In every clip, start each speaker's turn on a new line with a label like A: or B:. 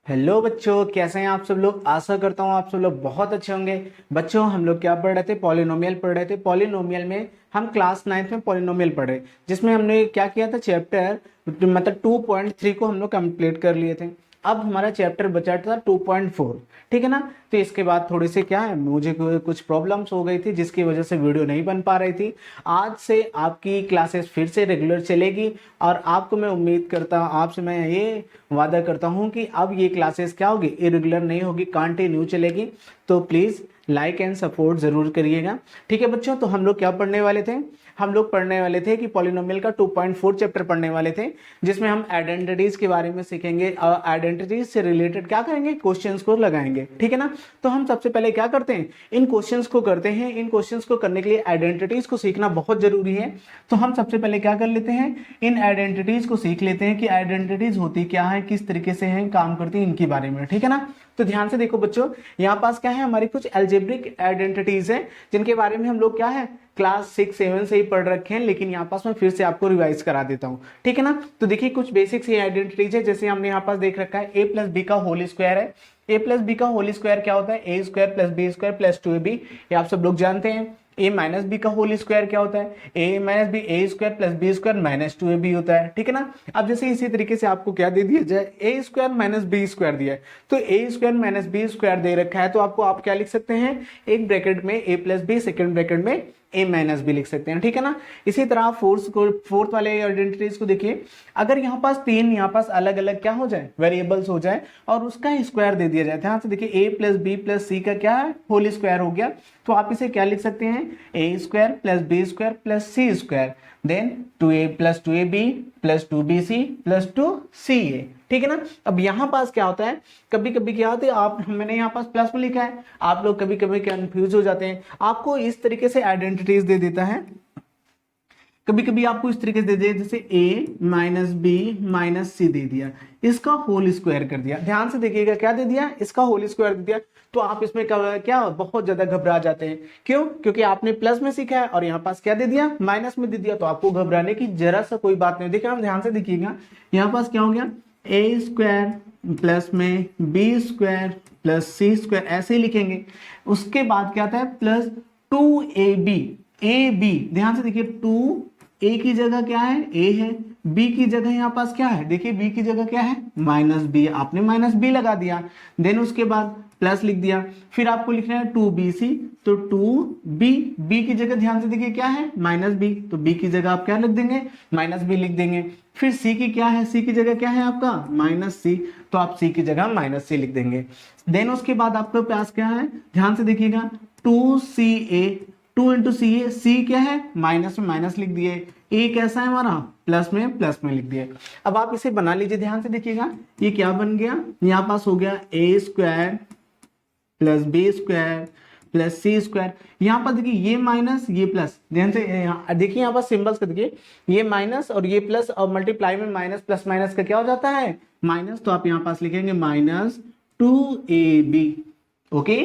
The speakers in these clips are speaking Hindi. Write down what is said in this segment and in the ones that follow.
A: हेलो बच्चों, कैसे हैं आप सब लोग। आशा करता हूँ आप सब लोग बहुत अच्छे होंगे। बच्चों, हम लोग क्या पढ़ रहे थे? पॉलिनोमियल पढ़ रहे थे। पॉलिनोमियल में हम क्लास 9th में पॉलिनोमियल पढ़ रहे, जिसमें हमने क्या किया था, चैप्टर मतलब 2.3 को हम लोग कंप्लीट कर लिए थे। अब हमारा चैप्टर बचा था 2.4, ठीक है ना। तो इसके बाद थोड़ी सी क्या है, मुझे कुछ प्रॉब्लम्स हो गई थी जिसकी वजह से वीडियो नहीं बन पा रही थी। आज से आपकी क्लासेस फिर से रेगुलर चलेगी और आपको मैं उम्मीद करता हूँ, आपसे मैं ये वादा करता हूँ कि अब ये क्लासेस क्या होगी, इरेगुलर नहीं होगी, कंटिन्यू चलेगी। तो प्लीज़ लाइक एंड सपोर्ट ज़रूर करिएगा, ठीक है बच्चों। तो हम लोग क्या पढ़ने वाले थे? हम लोग पढ़ने वाले थे कि पॉलिनोमियल का 2.4 चैप्टर पढ़ने वाले थे, जिसमें हम आइडेंटिटीज के बारे में सीखेंगे और आइडेंटिटीज से रिलेटेड क्या करेंगे, क्वेश्चंस को लगाएंगे, ठीक है ना। तो हम सबसे पहले क्या करते हैं, इन क्वेश्चंस को करते हैं। इन क्वेश्चंस को करने के लिए आइडेंटिटीज को सीखना बहुत जरूरी है। तो हम सबसे पहले क्या कर लेते हैं, इन आइडेंटिटीज को सीख लेते हैं कि आइडेंटिटीज होती क्या है, किस तरीके से हैं, काम करती है, इनके बारे में, ठीक है ना। तो ध्यान से देखो बच्चों, यहाँ पास क्या है, हमारी कुछ एल्जेब्रिक आइडेंटिटीज है जिनके बारे में हम लोग क्या है, क्लास 6-7 से ही पढ़ रखे हैं, लेकिन यहाँ पास मैं फिर से आपको रिवाइज करा देता हूँ, ठीक है ना। तो देखिए कुछ बेसिक्स ये आइडेंटिटीज है, जैसे हमने यहाँ पास देख रखा है a प्लस बी का होल स्क्वायर है। a प्लस बी का होल स्क्वायर क्या होता है, a square plus B square plus 2ab, ये आप सब लोग जानते हैं। a माइनस बी का होल स्क्वायर क्या होता है, a minus B a square plus B square minus 2ab होता है, ठीक है ना। अब जैसे इसी तरीके से आपको क्या दे दिया जाए, a square minus B square दिया है, तो a square minus B square दे रखा है, तो आपको आप क्या लिख सकते हैं, एक ब्रैकेट में a plus B, second bracket में a माइनस बी लिख सकते हैं, ठीक है ना। इसी तरह फोर्थ वाले आइडेंटिटीज को देखिए, अगर यहाँ पास तीन यहाँ पास अलग अलग क्या हो जाए, वेरिएबल्स हो जाए और उसका स्क्वायर दे दिया जाए, ध्यान से देखिए a plus B plus C का क्या है, होल स्क्वायर हो गया, तो आप इसे क्या लिख सकते हैं, a square plus B square plus C square, then 2a plus 2ab plus 2bc plus 2ca, ठीक है ना। अब यहाँ पास क्या होता है, कभी कभी क्या होता है, आप मैंने यहाँ पास प्लस में लिखा है, आप लोग कभी कभी कंफ्यूज हो जाते हैं, आपको इस तरीके से आइडेंटिटीज दे देता है, कभी कभी आपको इस तरीके से दे दिया, जैसे a माइनस बी माइनस सी दे दिया, इसका होल स्क्वायर कर दिया, ध्यान से देखिएगा क्या दे दिया, इसका होल स्क्वायर दे दिया, तो आप इसमें क्या बहुत ज्यादा घबरा जाते हैं, क्यों? क्योंकि आपने प्लस में सीखा है और यहाँ पास क्या दे दिया, माइनस में दे दिया, तो आपको घबराने की जरा सा कोई बात नहीं। देखिए हम ध्यान से देखिएगा, यहाँ पास क्या हो गया, a स्क्वायर प्लस में B square plus C square, ऐसे ही लिखेंगे। उसके बाद क्या आता है, प्लस 2ab, ए बी, ध्यान से देखिए, 2a की जगह क्या है, a है, b की जगह यहाँ पास क्या है, देखिए b की जगह क्या है, माइनस बी, आपने माइनस बी लगा दिया, देन उसके बाद प्लस लिख दिया, फिर आपको लिखना है 2bc, तो 2b, b की जगह ध्यान से देखिए क्या है, माइनस बी, तो b की जगह आप क्या लिख देंगे, माइनस बी लिख देंगे। फिर c की क्या है, c की जगह क्या है आपका, माइनस सी, तो आप c की जगह माइनस सी लिख देंगे। देन उसके बाद आपके पास क्या है, ध्यान से देखिएगा, 2ca, 2 इंटू सी ए, सी क्या है, माइनस में माइनस लिख दिए, ए कैसा है हमारा, प्लस में लिख दिए। अब आप इसे बना लीजिए, ध्यान से देखिएगा, ये क्या बन गया, यहाँ पास हो गया a square plus B square plus C square, यहाँ पर देखिए ये माइनस ये प्लस, ध्यान से देखिए यहाँ पर सिंबल्स का देखिए, ये माइनस और ये प्लस, और मल्टीप्लाई में माइनस प्लस माइनस का क्या हो जाता है, माइनस, तो आप यहाँ पास लिखेंगे माइनस 2ab, ओके।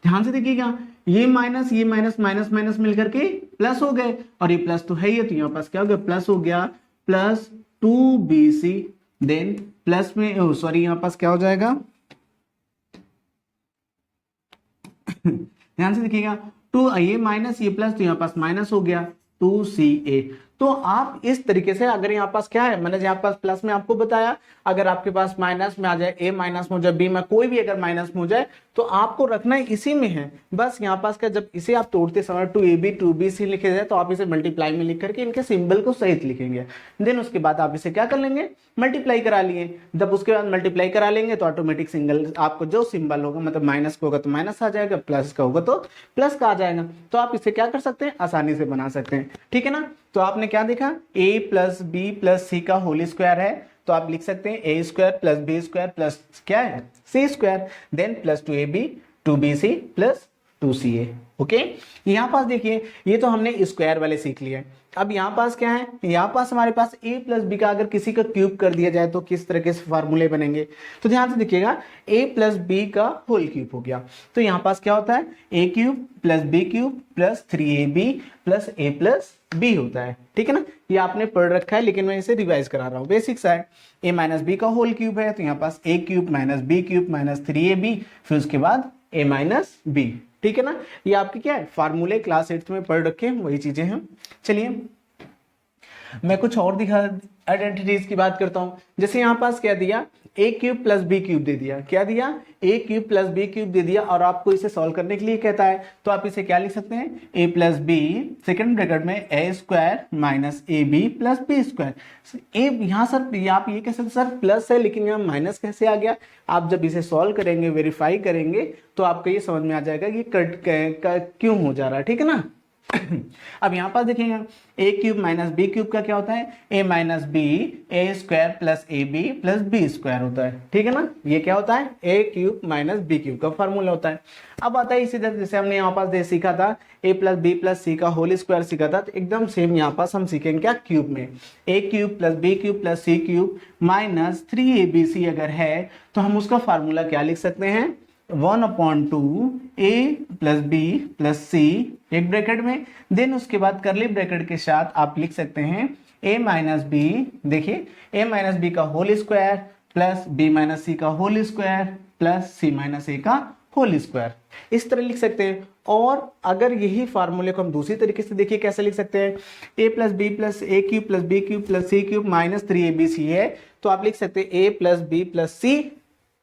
A: ध्यान से देखिएगा, ये माइनस माइनस माइनस मिलकर के प्लस हो गए, और ये प्लस तो है ही है, तो यहाँ पास क्या हो गया, प्लस हो गया, प्लस 2bc, देन प्लस में सॉरी यहाँ पास क्या हो जाएगा ध्यान से देखिएगा, टू ये माइनस ये प्लस, तो यहाँ पास माइनस हो गया 2ca। तो आप इस तरीके से, अगर यहाँ पास क्या है, मैंने यहाँ पास प्लस में आपको बताया, अगर आपके पास माइनस में आ जाए, a माइनस में हो जाए, b में कोई भी अगर माइनस में हो जाए, तो आपको रखना इसी में है। बस यहाँ पास का जब इसे आप तोड़ते समय 2ab 2bc लिखे जाए, तो आप इसे मल्टीप्लाई में लिख करके इनके सिंबल को सहित लिखेंगे। देन उसके बाद आप इसे क्या कर लेंगे, मल्टीप्लाई करा लिए। जब उसके बाद मल्टीप्लाई करा लेंगे तो ऑटोमेटिक सिंगल आपको जो सिंबल होगा, मतलब माइनस का होगा तो माइनस आ जाएगा, प्लस का होगा तो प्लस का आ जाएगा। तो आप इसे क्या कर सकते हैं, आसानी से बना सकते हैं, ठीक है ना। तो आपने क्या देखा, a plus B plus C का होल स्क्वायर है, तो आप लिख सकते हैं a square plus B square plus क्या है, C square, then plus 2ab 2bc plus 2ca। Okay, यहाँ पास देखिए ये तो हमने स्क्वायर वाले सीख लिए। अब यहाँ पास क्या है, यहाँ पास हमारे पास a प्लस बी का अगर किसी का क्यूब कर दिया जाए तो किस तरह के फार्मूले बनेंगे। तो ध्यान से देखिएगा, a प्लस बी का होल क्यूब हो गया, तो यहाँ पास क्या होता है, a cube plus B cube plus 3ab plus a plus B होता है। ठीक है ना, ये आपने पढ़ रखा है लेकिन मैं इसे रिवाइज करा रहा हूँ, बेसिक सा है। a माइनस बी का होल क्यूब है तो यहाँ पास a cube minus B cube minus 3ab, फिर उसके बाद a माइनस बी। ठीक है ना, ये आपके क्या है फार्मूले क्लास 8 में पढ़ रखे हैं, वही चीजें हैं। चलिए मैं कुछ और दिखा आइडेंटिटीज की बात करता हूं। जैसे यहाँ पास क्या दिया, a cube plus B cube दे दिया, क्या दिया, a cube plus B cube दे दिया, और आपको इसे सॉल्व करने के लिए कहता है, तो आप इसे क्या लिख सकते हैं, a plus B second bracket में a square minus A B plus B square. ए यहाँ सर आप ये कह सकते सर प्लस है लेकिन यहाँ माइनस कैसे आ गया। आप जब इसे सॉल्व करेंगे, वेरीफाई करेंगे, तो आपको ये समझ में आ जाएगा कि कट क्यों हो जा रहा है। ठीक है ना। अब यहाँ पास देखेंगे, a cube minus B cube का क्या होता है, a minus B A square plus A B plus B square होता है। ठीक है ना, ये क्या होता है, a cube minus B cube का फॉर्मूला होता है। अब आता है इसी तरह जैसे हमने यहाँ पास सीखा था a plus B plus C का होल स्क्वायर सीखा था, तो एकदम सेम यहाँ पास हम सीखेंगे क्या, क्यूब में a cube plus B cube plus C cube minus 3abc अगर है तो हम उसका फार्मूला क्या लिख सकते हैं, 1/2 a प्लस बी प्लस सी एक ब्रैकेट में, देन उसके बाद करली ब्रैकेट के साथ आप लिख सकते हैं a माइनस बी, देखिए a माइनस बी का whole square plus b minus C का whole square plus c minus a का होल स्क्वायर, इस तरह लिख सकते हैं। और अगर यही फार्मूले को हम दूसरी तरीके से देखिए कैसे लिख सकते हैं, a plus B plus A cube plus B cube plus C cube minus 3abc है, तो आप लिख सकते हैं a plus B plus C,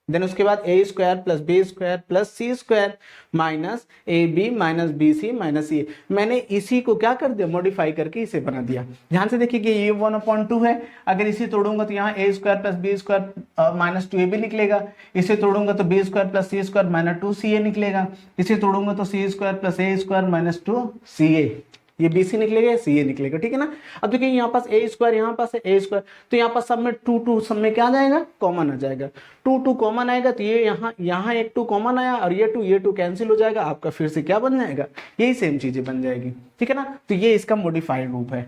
A: then उसके बाद A square plus B square plus C square minus A B minus B C minus C. मैंने इसी को क्या कर दिया, मॉडिफाई करके इसे बना दिया। ध्यान से देखिए कि ये 1/2 है, अगर इसे तोड़ूंगा तो यहाँ A square plus B square minus 2ab निकलेगा, इसे तोड़ूंगा तो B square plus C square minus 2ca निकलेगा, इसे तोड़ूंगा तो C square plus A square minus 2ca, ये बी सी निकलेगा, सी ए निकलेगा। ठीक है ना। अब देखिए यहाँ पास ए स्क्वायर, यहाँ पास है ए स्क्वायर, तो यहाँ पास सब में 2 सब में क्या आ जाएगा, कॉमन आ जाएगा, 2 कॉमन आएगा, तो ये यहाँ एक 2 कॉमन आया और ये 2 कैंसिल हो जाएगा, आपका फिर से क्या बन जाएगा, यही सेम चीजें बन जाएगी। ठीक है ना, तो ये इसका मॉडिफाइड रूप है।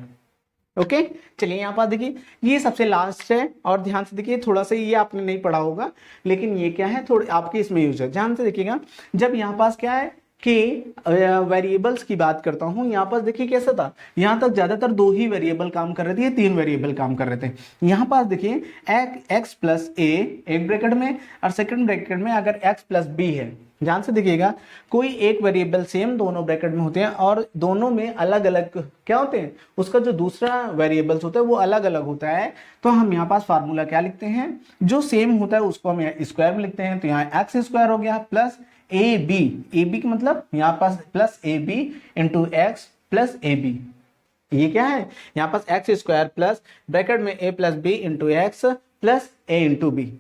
A: ओके, चलिए यहाँ पास देखिए ये सबसे लास्ट है, और ध्यान से देखिए थोड़ा सा ये आपने नहीं पढ़ा होगा लेकिन ये क्या है, थोड़े आपके इसमें यूज है। ध्यान से देखिएगा, जब यहाँ पास क्या है कि वेरिएबल्स की बात करता हूं, यहाँ पास देखिए कैसा था, यहाँ तक ज्यादातर 2 ही वेरिएबल काम कर रहे थे, ये 3 वेरिएबल काम कर रहे थे। यहाँ पास देखिए x प्लस ए एक ब्रैकेट में और सेकंड ब्रैकेट में अगर x प्लस बी है, ध्यान से देखिएगा कोई एक वेरिएबल सेम दोनों ब्रैकेट में होते हैं और दोनों में अलग अलग क्या होते हैं, उसका जो दूसरा वेरिएबल्स होता है वो अलग अलग होता है, तो हम यहाँ पास फार्मूला क्या लिखते हैं, जो सेम होता है उसको हम स्क्वायर में लिखते हैं। तो यहाँ एक्स स्क्वायर हो गया प्लस ए बी का मतलब यहाँ पास plus A B into X plus A B, ये क्या है, यहाँ पास एक्स स्क्वायर प्लस ब्रैकेट में A plus B into X plus A into B,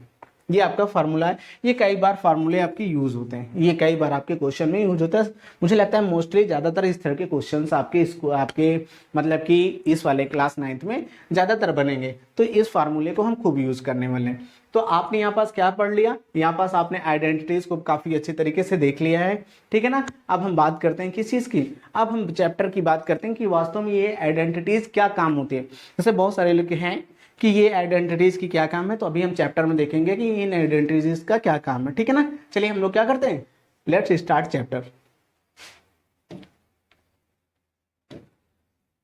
A: ये आपका फार्मूला है। ये कई बार फार्मूले आपके यूज होते हैं, ये कई बार आपके क्वेश्चन में यूज होता है। मुझे लगता है मोस्टली ज्यादातर इस तरह के क्वेश्चंस आपके मतलब कि इस वाले क्लास 9th में ज्यादातर बनेंगे, तो इस फार्मूले को हम खूब यूज करने वाले हैं। तो आपने यहाँ पास क्या पढ़ लिया, यहाँ पास आपने आइडेंटिटीज को काफी अच्छे तरीके से देख लिया है। ठीक है ना, अब हम बात करते हैं किस चीज की, अब हम चैप्टर की बात करते हैं कि वास्तव में ये आइडेंटिटीज क्या काम होती है। जैसे बहुत सारे लोग हैं कि ये आइडेंटिटीज की क्या काम है, तो अभी हम चैप्टर में देखेंगे कि इन आइडेंटिटीज का क्या काम है। ठीक है ना, चलिए हम लोग क्या करते हैं, लेट्स स्टार्ट चैप्टर।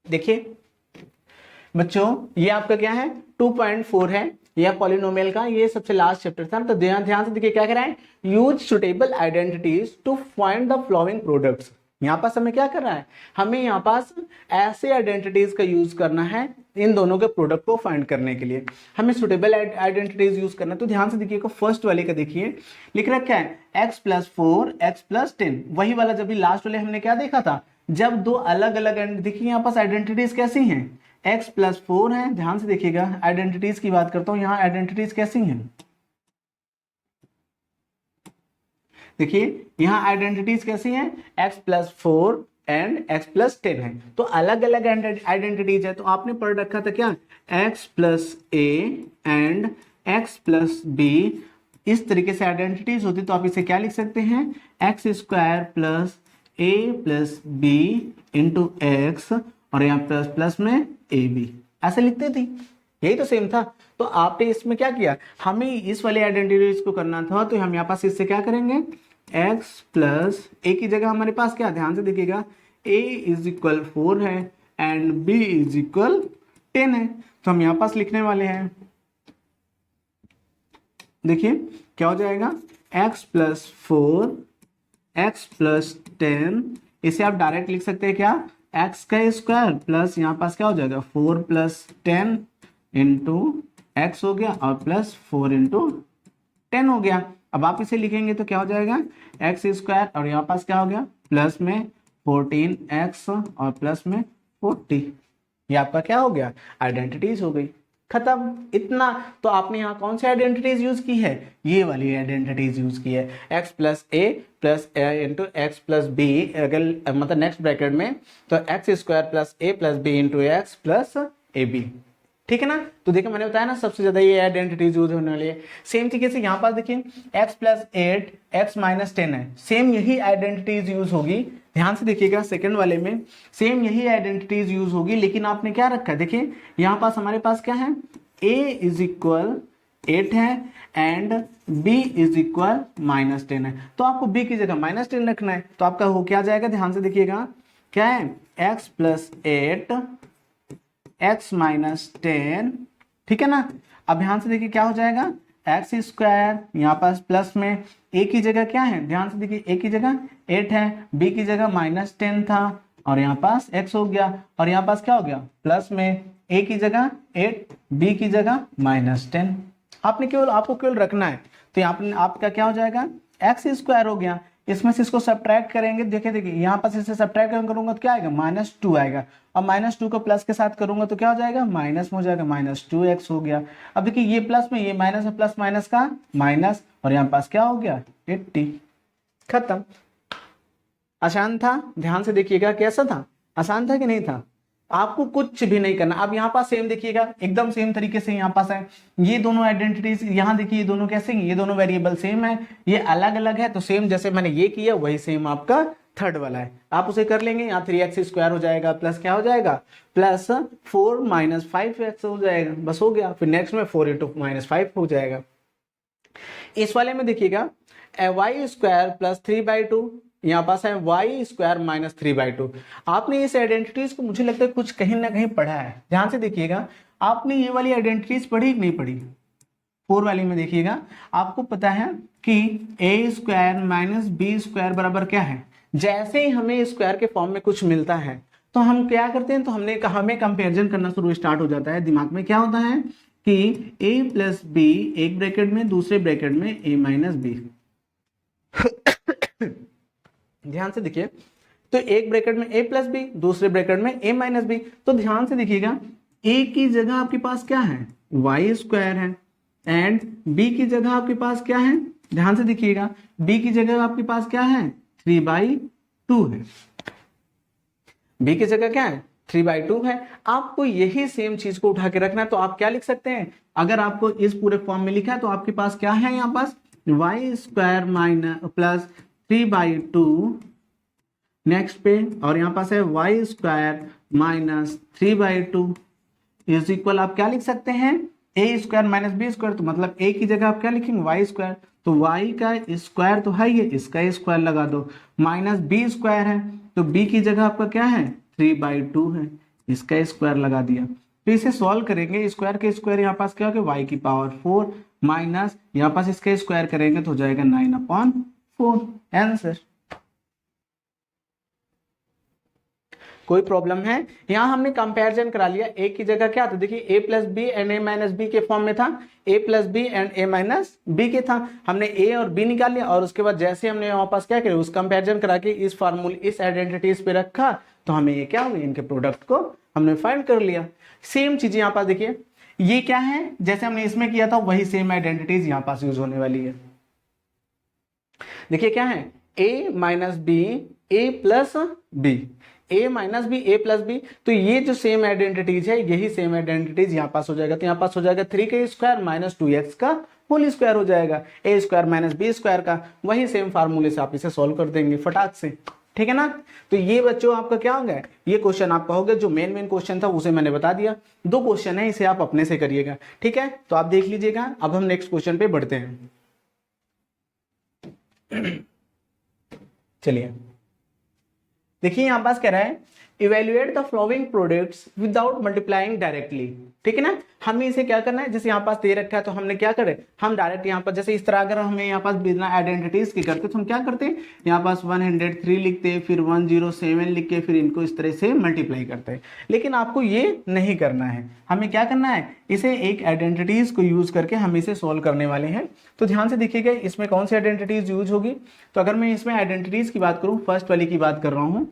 A: देखिए बच्चों, ये आपका क्या है 2.4 है, यह पॉलिनोमियल का ये सबसे लास्ट चैप्टर था। तो ध्यान से देखिए क्या कर रहा है, use suitable identities to find the following products. यहाँ पास हमें क्या कर रहा है, हमें यहाँ पास ऐसे आइडेंटिटीज का यूज करना है इन दोनों के प्रोडक्ट को फाइंड करने के लिए, हमें सुटेबल आइडेंटिटीज यूज करना है। तो ध्यान से देखिएगा फर्स्ट वाले का देखिए लिख रखा है x प्लस 4 x प्लस 10, वही वाला जब भी लास्ट वाले हमने क्या देखा था, जब दो अलग अलग देखिए यहाँ पास आइडेंटिटीज कैसी हैं, x प्लस 4 है। ध्यान से देखिएगा आइडेंटिटीज की बात करता हूं, यहाँ आइडेंटिटीज कैसी हैं, देखिए यहाँ आइडेंटिटीज कैसी हैं, x plus 4 and x plus 10 है, तो अलग अलग आइडेंटिटीज है। तो आपने पढ़ रखा था क्या, x plus A and x plus B, इस तरीके से आइडेंटिटीज होती, तो आप इसे क्या लिख सकते हैं, X square plus A plus B into x और यहाँ प्लस प्लस में ए बी, ऐसे लिखते थे, यही तो सेम था। तो आपने इसमें क्या किया, हमें इस वाले आइडेंटिटीज को करना था, तो हम यहाँ पास इससे क्या करेंगे, x प्लस ए की जगह हमारे पास क्या, ध्यान से देखिएगा, a इज इक्वल 4 है एंड b इज इक्वल 10 है, तो हम यहाँ पास लिखने वाले हैं, देखिए क्या हो जाएगा, x प्लस 4 x प्लस 10, इसे आप डायरेक्ट लिख सकते हैं क्या, x का स्क्वायर प्लस यहाँ पास क्या हो जाएगा 4 प्लस 10 इंटू एक्स हो गया और प्लस 4 इंटू 10 हो गया। अब आप इसे लिखेंगे तो क्या हो जाएगा, एक्स स्क्वायर और यहाँ पास क्या हो गया प्लस में 14x और प्लस में 40, ये आपका क्या हो गया, आइडेंटिटीज हो गई, खत्म, इतना। तो आपने यहाँ कौन सी आइडेंटिटीज यूज की है, ये वाली आइडेंटिटीज यूज की है, x plus A plus into X plus B, अगर मतलब नेक्स्ट ब्रैकेट में तो X square plus A plus B into X plus A B, ठीक है ना। तो देखिए मैंने बताया ना सबसे ज्यादा ये आइडेंटिटीज यूज होने वाली है। सेम तरीके से यहाँ पास देखिए x प्लस 8 x माइनस 10 है, सेम यही आइडेंटिटीज यूज होगी, ध्यान से देखिएगा सेकंड वाले में सेम यही आइडेंटिटीज यूज होगी, लेकिन आपने क्या रखा है, देखिए यहाँ पास हमारे पास क्या है, a इज इक्वल 8 है and b is equal minus 10 है, तो आपको b की जगह माइनस 10 रखना है, तो आपका हो क्या जाएगा, ध्यान से देखिएगा क्या है, x प्लस 8 x माइनस 10, ठीक है ना। अब ध्यान से देखिए क्या हो जाएगा, एक्स स्क्वायर यहाँ पास प्लस में a की जगह क्या है, ध्यान से देखिए a की जगह 8 है, b की जगह माइनस 10 था और यहाँ पास x हो गया और यहाँ पास क्या हो गया प्लस में a की जगह 8 b की जगह माइनस 10, आपको केवल रखना है, तो यहाँ पर आपका क्या हो जाएगा, एक्स स्क्वायर हो गया, इसमें से इसको सब्ट्रैक्ट करेंगे, देखिए यहाँ पास इससे सब्ट्रैक्ट करूंगा तो क्या आएगा, -2 आएगा, और -2 को प्लस के साथ करूंगा तो क्या हो जाएगा, माइनस में हो जाएगा, -2x हो गया। अब देखिए ये प्लस में ये माइनस में, प्लस माइनस का माइनस, और यहाँ पास क्या हो गया 80, खत्म। आसान था, ध्यान से देखिएगा कैसा था, आसान था कि नहीं था, आपको कुछ भी नहीं करना। अब यहाँ पास सेम देखिएगा एकदम सेम तरीके से यहाँ पास है, ये दोनों आइडेंटिटीज यहाँ देखिए, ये दोनों कैसे हैं, ये दोनों वेरिएबल सेम है, ये अलग अलग है, तो सेम जैसे मैंने ये किया वही सेम आपका थर्ड वाला है, आप उसे कर लेंगे, यहाँ 3x स्क्वायर हो जाएगा प्लस क्या हो जाएगा, प्लस 4 माइनस 5x हो जाएगा, बस हो गया। फिर नेक्स्ट में 4 इंटू माइनस 5 हो जाएगा। इस वाले में देखिएगा y स्क्वायर प्लस 3/2, यहाँ पास है y स्क्वायर माइनस 3/2। आपने इस आइडेंटिटीज को मुझे लगता है कुछ कहीं ना कहीं पढ़ा है, ध्यान से देखिएगा, आपने ये वाली आइडेंटिटीज पढ़ी कि नहीं पढ़ी, 4 वाली में देखिएगा, आपको पता है कि a square minus B square बराबर क्या है, जैसे ही हमें स्क्वायर के फॉर्म में कुछ मिलता है तो हम क्या करते हैं, तो हमें कंपेरिजन करना शुरू स्टार्ट हो जाता है, दिमाग में क्या होता है कि a प्लस बी एक ब्रैकेट में, दूसरे ब्रैकेट में a माइनस बी ध्यान से देखिए, तो एक ब्रैकेट में a प्लस बी, दूसरे ब्रैकेट में a माइनस बी, तो ध्यान से देखिएगा a की जगह आपके पास क्या है, y स्क्वायर है एंड b की जगह आपके पास क्या है, ध्यान से देखिएगा b की जगह आपके पास क्या है 3/2 है, b की जगह क्या है 3/2 है। आपको यही सेम चीज को उठा के रखना है, तो आप क्या लिख सकते हैं, अगर आपको इस पूरे फॉर्म में लिखा है तो आपके पास क्या है, यहाँ पास y square minus plus 3/2 next पे, और यहाँ पास है y square minus 3/2 is equal, आप क्या लिख सकते हैं a square minus B square, तो मतलब a की जगह आप क्या लिखेंगे y स्क्वायर, तो y का स्क्वायर तो है ये, इसका स्क्वायर लगा दो, माइनस बी स्क्वायर है तो b की जगह आपका क्या है 3/2 है, इसका स्क्वायर लगा दिया। तो इसे सॉल्व करेंगे, स्क्वायर के स्क्वायर यहाँ पास क्या हो गया y की पावर 4 माइनस यहाँ पास इसका स्क्वायर करेंगे तो हो जाएगा 9/4 आंसर। कोई प्रॉब्लम है, यहाँ हमने कंपैरिजन करा लिया, a की जगह क्या था, देखिए a plus B and a minus B के फॉर्म में था, a plus B and a minus B के था, हमने a और b निकाल लिया, और उसके बाद जैसे हमने यहाँ पास क्या किया, उस कंपैरिजन करा के इस फार्मूले इस आइडेंटिटीज पे रखा, तो हमें ये क्या हो गया, इनके प्रोडक्ट को हमने फाइंड कर लिया। सेम चीजें यहाँ पास देखिए, ये क्या है, जैसे हमने इसमें किया था वही सेम आइडेंटिटीज यहाँ पास यूज होने वाली है। देखिए क्या है a minus B A plus B, a minus B A plus B, तो ये जो सेम आइडेंटिटीज है यही सेम आइडेंटिटीज यहाँ पास हो जाएगा, तो यहाँ पास हो जाएगा 3 का स्क्वायर माइनस 2x का होल स्क्वायर हो जाएगा, a square minus B square का, वही सेम फार्मूले से आप इसे सॉल्व कर देंगे फटाक से। ठीक है ना। तो ये बच्चों आपका क्या हो गया, ये क्वेश्चन आपका हो गया, जो मेन क्वेश्चन था उसे मैंने बता दिया। 2 क्वेश्चन है, इसे आप अपने से करिएगा, ठीक है। तो आप देख लीजिएगा। अब हम नेक्स्ट क्वेश्चन पे बढ़ते हैं। चलिए देखिए, यहां पास कह रहा है evaluate the flowing products without multiplying directly, ठीक है ना। हमें इसे क्या करना है, जैसे यहाँ पास दे रखा है तो हमने क्या करे, हम डायरेक्ट यहाँ पर जैसे इस तरह अगर हमें यहाँ पास बिना आइडेंटिटीज की करते तो हम क्या करते, यहाँ पास 103 लिखते, फिर 107 लिख के फिर इनको इस तरह से मल्टीप्लाई करते। लेकिन आपको ये नहीं करना है, हमें क्या करना है, इसे एक आइडेंटिटीज को यूज करके हम इसे सोल्व करने वाले हैं। तो ध्यान से देखिएगा इसमें कौन सी आइडेंटिटीज यूज होगी। तो अगर मैं इसमें आइडेंटिटीज की बात करूं, फर्स्ट वाली की बात कर रहा हूं,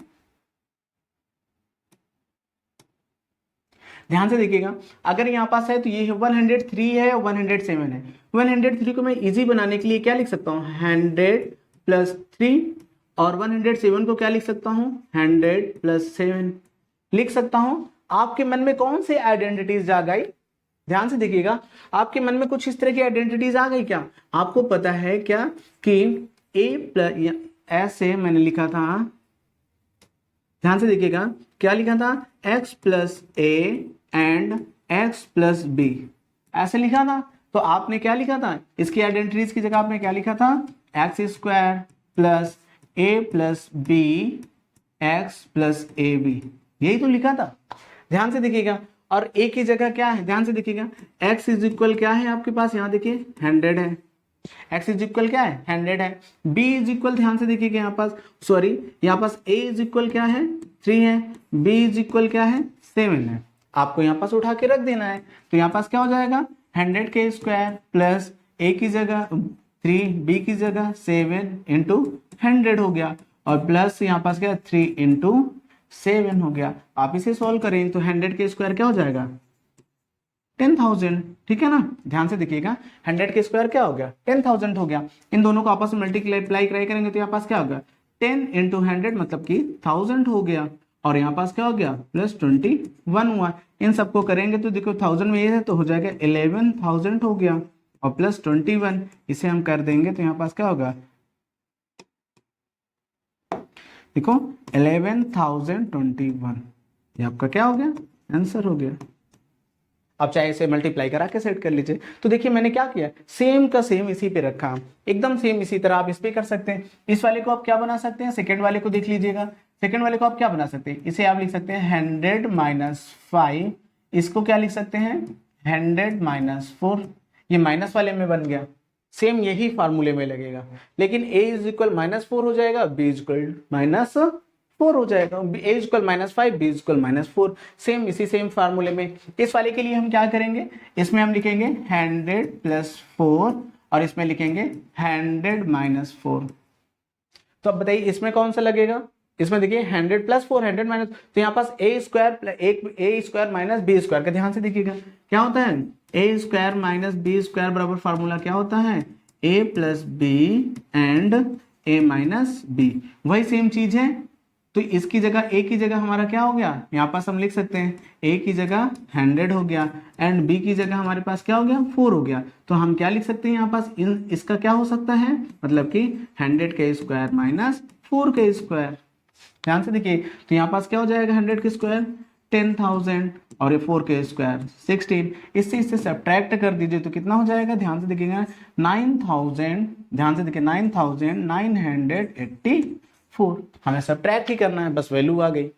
A: ध्यान से देखिएगा। अगर यहाँ पास है तो ये 103 है और 107 है। 103 को मैं इजी बनाने के लिए क्या लिख सकता हूँ, 100 प्लस 3, और 107 को क्या लिख सकता हूँ, 100 प्लस 7 लिख सकता हूँ। आपके मन में कौन से आइडेंटिटीज आ गई, ध्यान से देखिएगा, आपके मन में कुछ इस तरह की आइडेंटिटीज आ गई क्या। आपको पता है क्या कि ए प्लस, ऐसे मैंने लिखा था, ध्यान से देखिएगा क्या लिखा था, x plus A and x plus B, ऐसे लिखा था। तो आपने क्या लिखा था, इसकी आइडेंटिटीज की जगह आपने क्या लिखा था, X square plus A plus B X plus A B, यही तो लिखा था। ध्यान से देखिएगा। और ए की जगह क्या है, ध्यान से देखिएगा, x इज इक्वल क्या है आपके पास, यहाँ देखिए 100 है, x इज इक्वल क्या है, 100 है। b इज इक्वल, ध्यान से देखिएगा यहाँ पास, सॉरी यहाँ पास a इज इक्वल क्या है, 3 है, b इज इक्वल क्या है, 7 है। आपको यहाँ पास उठा के रख देना है। तो यहाँ पास क्या हो जाएगा, 100 के स्क्वायर प्लस a की जगह 3, b की जगह 7 इंटू 100 हो गया, और प्लस यहाँ पास क्या 3 इंटू 7 हो गया। आप इसे सॉल्व करें तो 100 के स्क्वायर क्या हो जाएगा, 10,000, ठीक है ना। ध्यान से देखिएगा, 100 के स्क्वायर क्या हो गया, 10,000 हो गया। इन दोनों को आपस में मल्टीप्लाई करेंगे तो यहाँ पास क्या होगा, 10 इंटू 100 मतलब कि 1000 हो गया, और यहाँ पास क्या हो गया, प्लस 21 हुआ। इन सबको करेंगे तो देखो 1000 में ये है तो हो जाएगा 11,000 हो गया, और प्लस 21 इसे हम कर देंगे तो यहाँ पास क्या होगा, देखो 11,021, ये आपका क्या हो गया, आंसर हो गया। आप चाहे इसे मल्टीप्लाई करा के सेट कर लीजिए। तो देखिए मैंने क्या किया, सेम का सेम इसी पे रखा, एकदम सेम इसी तरह आप इस पे कर सकते हैं। इस वाले को आप क्या बना सकते हैं, सेकंड वाले को देख लीजिएगा। सेकंड वाले को आप क्या बना सकते हैं, इसे आप लिख सकते हैं 100 माइनस 5, इसको क्या लिख सकते हैं 100 माइनस 4, ये माइनस वाले में बन गया, सेम यही फार्मूले में लगेगा। लेकिन a इज इक्वल -4 हो जाएगा, b इज इक्वल -4 हो जाएगा, a is equal -5, b is equal -4, same इसी सेम फार्मूले में। इस वाले के लिए हम क्या करेंगे, इसमें हम लिखेंगे 100 प्लस 4, और इसमें लिखेंगे 100 माइनस 4। तो अब बताइए इसमें कौन सा लगेगा, इसमें देखिए 100 प्लस 4, 100 माइनस, तो यहाँ पास a square minus b square का, ध्यान से देखिएगा क्या होता है, a square minus b square बराबर फार्मूला क्या होता है, a plus B and a minus B, वही सेम चीज है। तो इसकी जगह a की जगह हमारा क्या हो गया, यहाँ पास हम लिख सकते हैं a की जगह 100 हो गया, एंड b की जगह हमारे पास क्या हो गया, 4 हो गया। तो हम क्या लिख सकते हैं यहाँ पास, इसका क्या हो सकता है, मतलब कि 100 के स्क्वायर माइनस 4 के स्क्वायर। ध्यान से देखिए, तो यहाँ पास क्या हो जाएगा, 100 के स्क्वायर 10,000, और ये 4 के स्क्वायर 16, इससे सब्ट्रैक्ट कर दीजिए तो कितना हो जाएगा, ध्यान से देखिएगा 9,000, ध्यान से देखिए 9,984, हमें सब्ट्रैक्ट ही करना है, बस वैल्यू आ गई।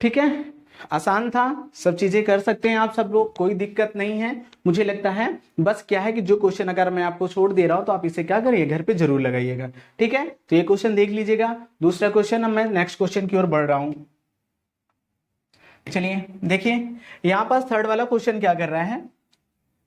A: ठीक है, आसान था, सब चीजें कर सकते हैं आप सब लोग, कोई दिक्कत नहीं है। मुझे लगता है बस क्या है कि जो क्वेश्चन अगर मैं आपको छोड़ दे रहा हूं तो आप इसे क्या करिए, घर पे जरूर लगाइएगा। ठीक है, तो ये क्वेश्चन देख लीजिएगा। दूसरा क्वेश्चन, अब मैं नेक्स्ट क्वेश्चन की ओर बढ़ रहा हूं। चलिए देखिए, यहां पास थर्ड वाला क्वेश्चन क्या कर रहा है,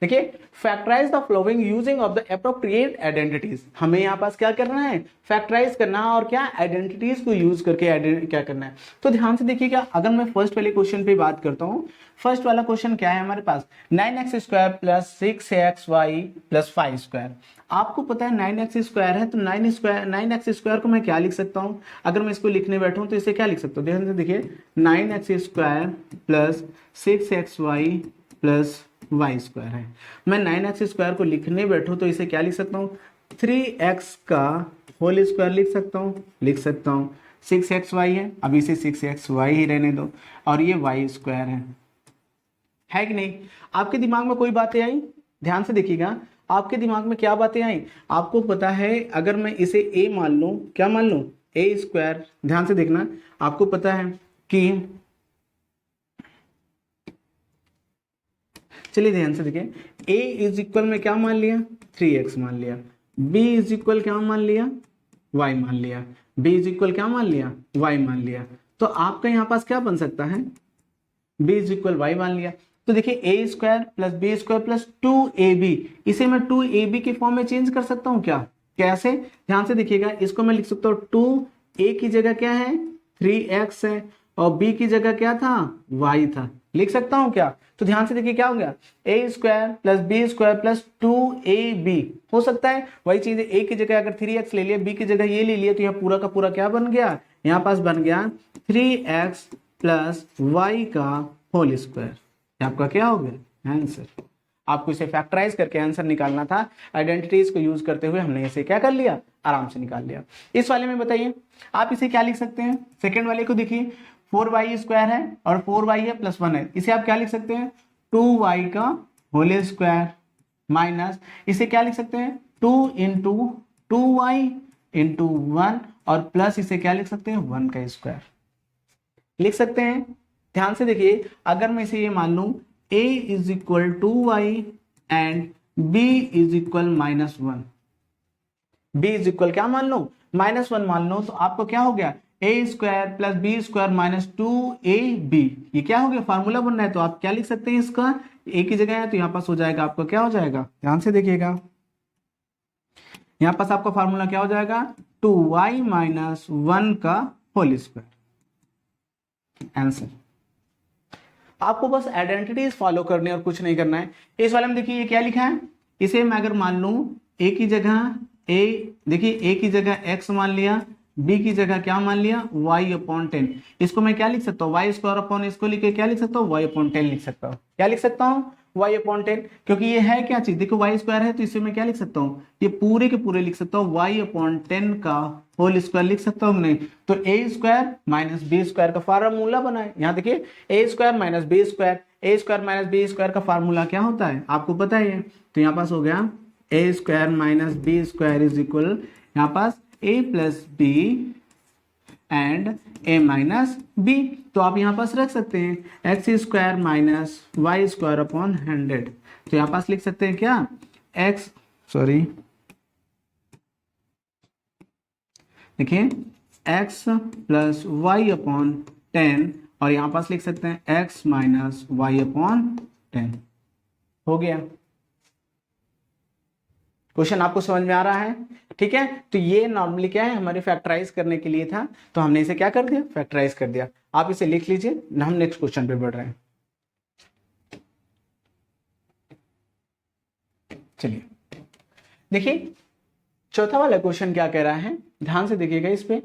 A: देखिए factorise the following using of the appropriate identities. हमें यहाँ पास क्या करना है, फैक्टराइज करना है, और क्या आइडेंटिटीज को यूज करके क्या करना है। तो ध्यान से देखिएगा, अगर मैं फर्स्ट वाले क्वेश्चन पे बात करता हूँ, फर्स्ट वाला क्वेश्चन क्या है हमारे पास, 9x square plus 6xy plus 5 square. आपको पता है 9x स्क्वायर है, तो 9x स्क्वायर को मैं क्या लिख सकता हूँ, अगर मैं इसको लिखने बैठूं तो इसे क्या लिख सकता हूँ, ध्यान से देखिए 9x square plus 6xy plus y square है। मैं 9x स्क्वायर को लिखने बैठूं तो इसे क्या लिख सकता हूँ, 3x का होल स्क्वायर लिख सकता हूँ 6xy है, अब इसे 6xy ही रहने दो, और ये y स्क्वायर है कि नहीं। आपके दिमाग में कोई बातें आई, ध्यान से देखिएगा, आपके दिमाग में क्या बातें आई। आपको पता है अगर मैं इसे a मान लूं, क्या मान लूं, a स्क्वायर, ध्यान से देखना, आपको पता है कि, चलिए ध्यान से देखिए, a इज इक्वल में क्या मान लिया, 3x मान लिया, b इज इक्वल क्या मान लिया, y मान लिया, b इज इक्वल क्या मान लिया, y मान लिया। तो आपका यहाँ पास क्या बन सकता है, b इज इक्वल y मान लिया। तो देखिए a square plus B square plus 2ab, इसे मैं 2ab के फॉर्म में चेंज कर सकता हूँ क्या, कैसे, ध्यान से देखिएगा, इसको मैं लिख सकता हूँ 2a की जगह क्या है 3x है, और b की जगह क्या था, y था, लिख सकता हूँ क्या। तो ध्यान से देखिए क्या हो गया, a square plus B square plus 2ab, हो सकता है वही चीज, a की जगह अगर 3x ले लिया, b की जगह ये ले लिया, तो यहाँ पूरा का पूरा क्या बन गया, यहाँ पास बन गया 3x प्लस y का होल स्क्वायर। आपका क्या हो गया आंसर। आपको इसे फैक्टराइज करके आंसर निकालना था, आइडेंटिटीज को यूज करते हुए हमने इसे क्या कर लिया, आराम से निकाल लिया। इस वाले में बताइए आप इसे क्या लिख सकते हैं, सेकेंड वाले को देखिए 4y स्क्वायर है और 4y है प्लस 1 है, इसे आप क्या लिख सकते हैं 2y का होल स्क्वायर, माइनस इसे क्या लिख सकते हैं 2 इंटू 2y इंटू 1, और प्लस इसे क्या लिख सकते हैं 1 का स्क्वायर लिख सकते हैं। ध्यान से देखिए, अगर मैं इसे ये मान लूं a is equal to Y and b is equal -1, b is equal क्या मान लो -1 मान लो, तो आपको क्या हो गया a square plus B square minus 2ab, ये क्या हो गया, फार्मूला बन रहा है। तो आप क्या लिख सकते हैं, इसका a की जगह है तो यहाँ पास हो जाएगा आपको क्या हो जाएगा, ध्यान से देखिएगा, यहाँ पास आपका फार्मूला क्या हो जाएगा 2y माइनस 1 का होल स्क्वायर आंसर। आपको बस आइडेंटिटीज फॉलो करनी है और कुछ नहीं करना है। इस वाले में देखिए ये क्या लिखा है, इसे मैं अगर मान लूं a की जगह a, देखिए a की जगह x मान लिया, b की जगह क्या मान लिया y/10, इसको मैं क्या लिख सकता हूँ y स्क्वायर अपॉन, इसको लिख के क्या लिख सकता हूँ y/10 लिख सकता हूँ, क्या लिख सकता हूँ y/10, क्योंकि ये है क्या चीज, देखो y स्क्वायर है तो इसे मैं क्या लिख सकता हूँ, ये पूरे के पूरे लिख सकता हूँ y/10 का होल स्क्वायर लिख सकता हूँ नहीं। तो a square minus B square का फार्मूला बना है, यहाँ देखिए a square minus B square, a square minus B square का फार्मूला क्या होता है आपको पता है, तो यहाँ पास हो गया a square minus B square is equal, यहाँ पास a plus B and a minus B, तो आप यहाँ पास रख सकते हैं X square minus Y square upon 100, तो यहाँ पास लिख सकते हैं क्या एक्स, सॉरी देखिए x प्लस वाई अपॉन 10, और यहाँ पास लिख सकते हैं x माइनस वाई अपॉन 10, हो गया। क्वेश्चन आपको समझ में आ रहा है, ठीक है। तो ये नॉर्मली क्या है, हमारे फैक्टराइज करने के लिए था, तो हमने इसे क्या कर दिया, फैक्टराइज कर दिया। आप इसे लिख लीजिए, हम नेक्स्ट क्वेश्चन पे बढ़ रहे हैं। चलिए देखिए चौथा वाला क्वेश्चन क्या कह रहा है, ध्यान से देखिएगा, इस पे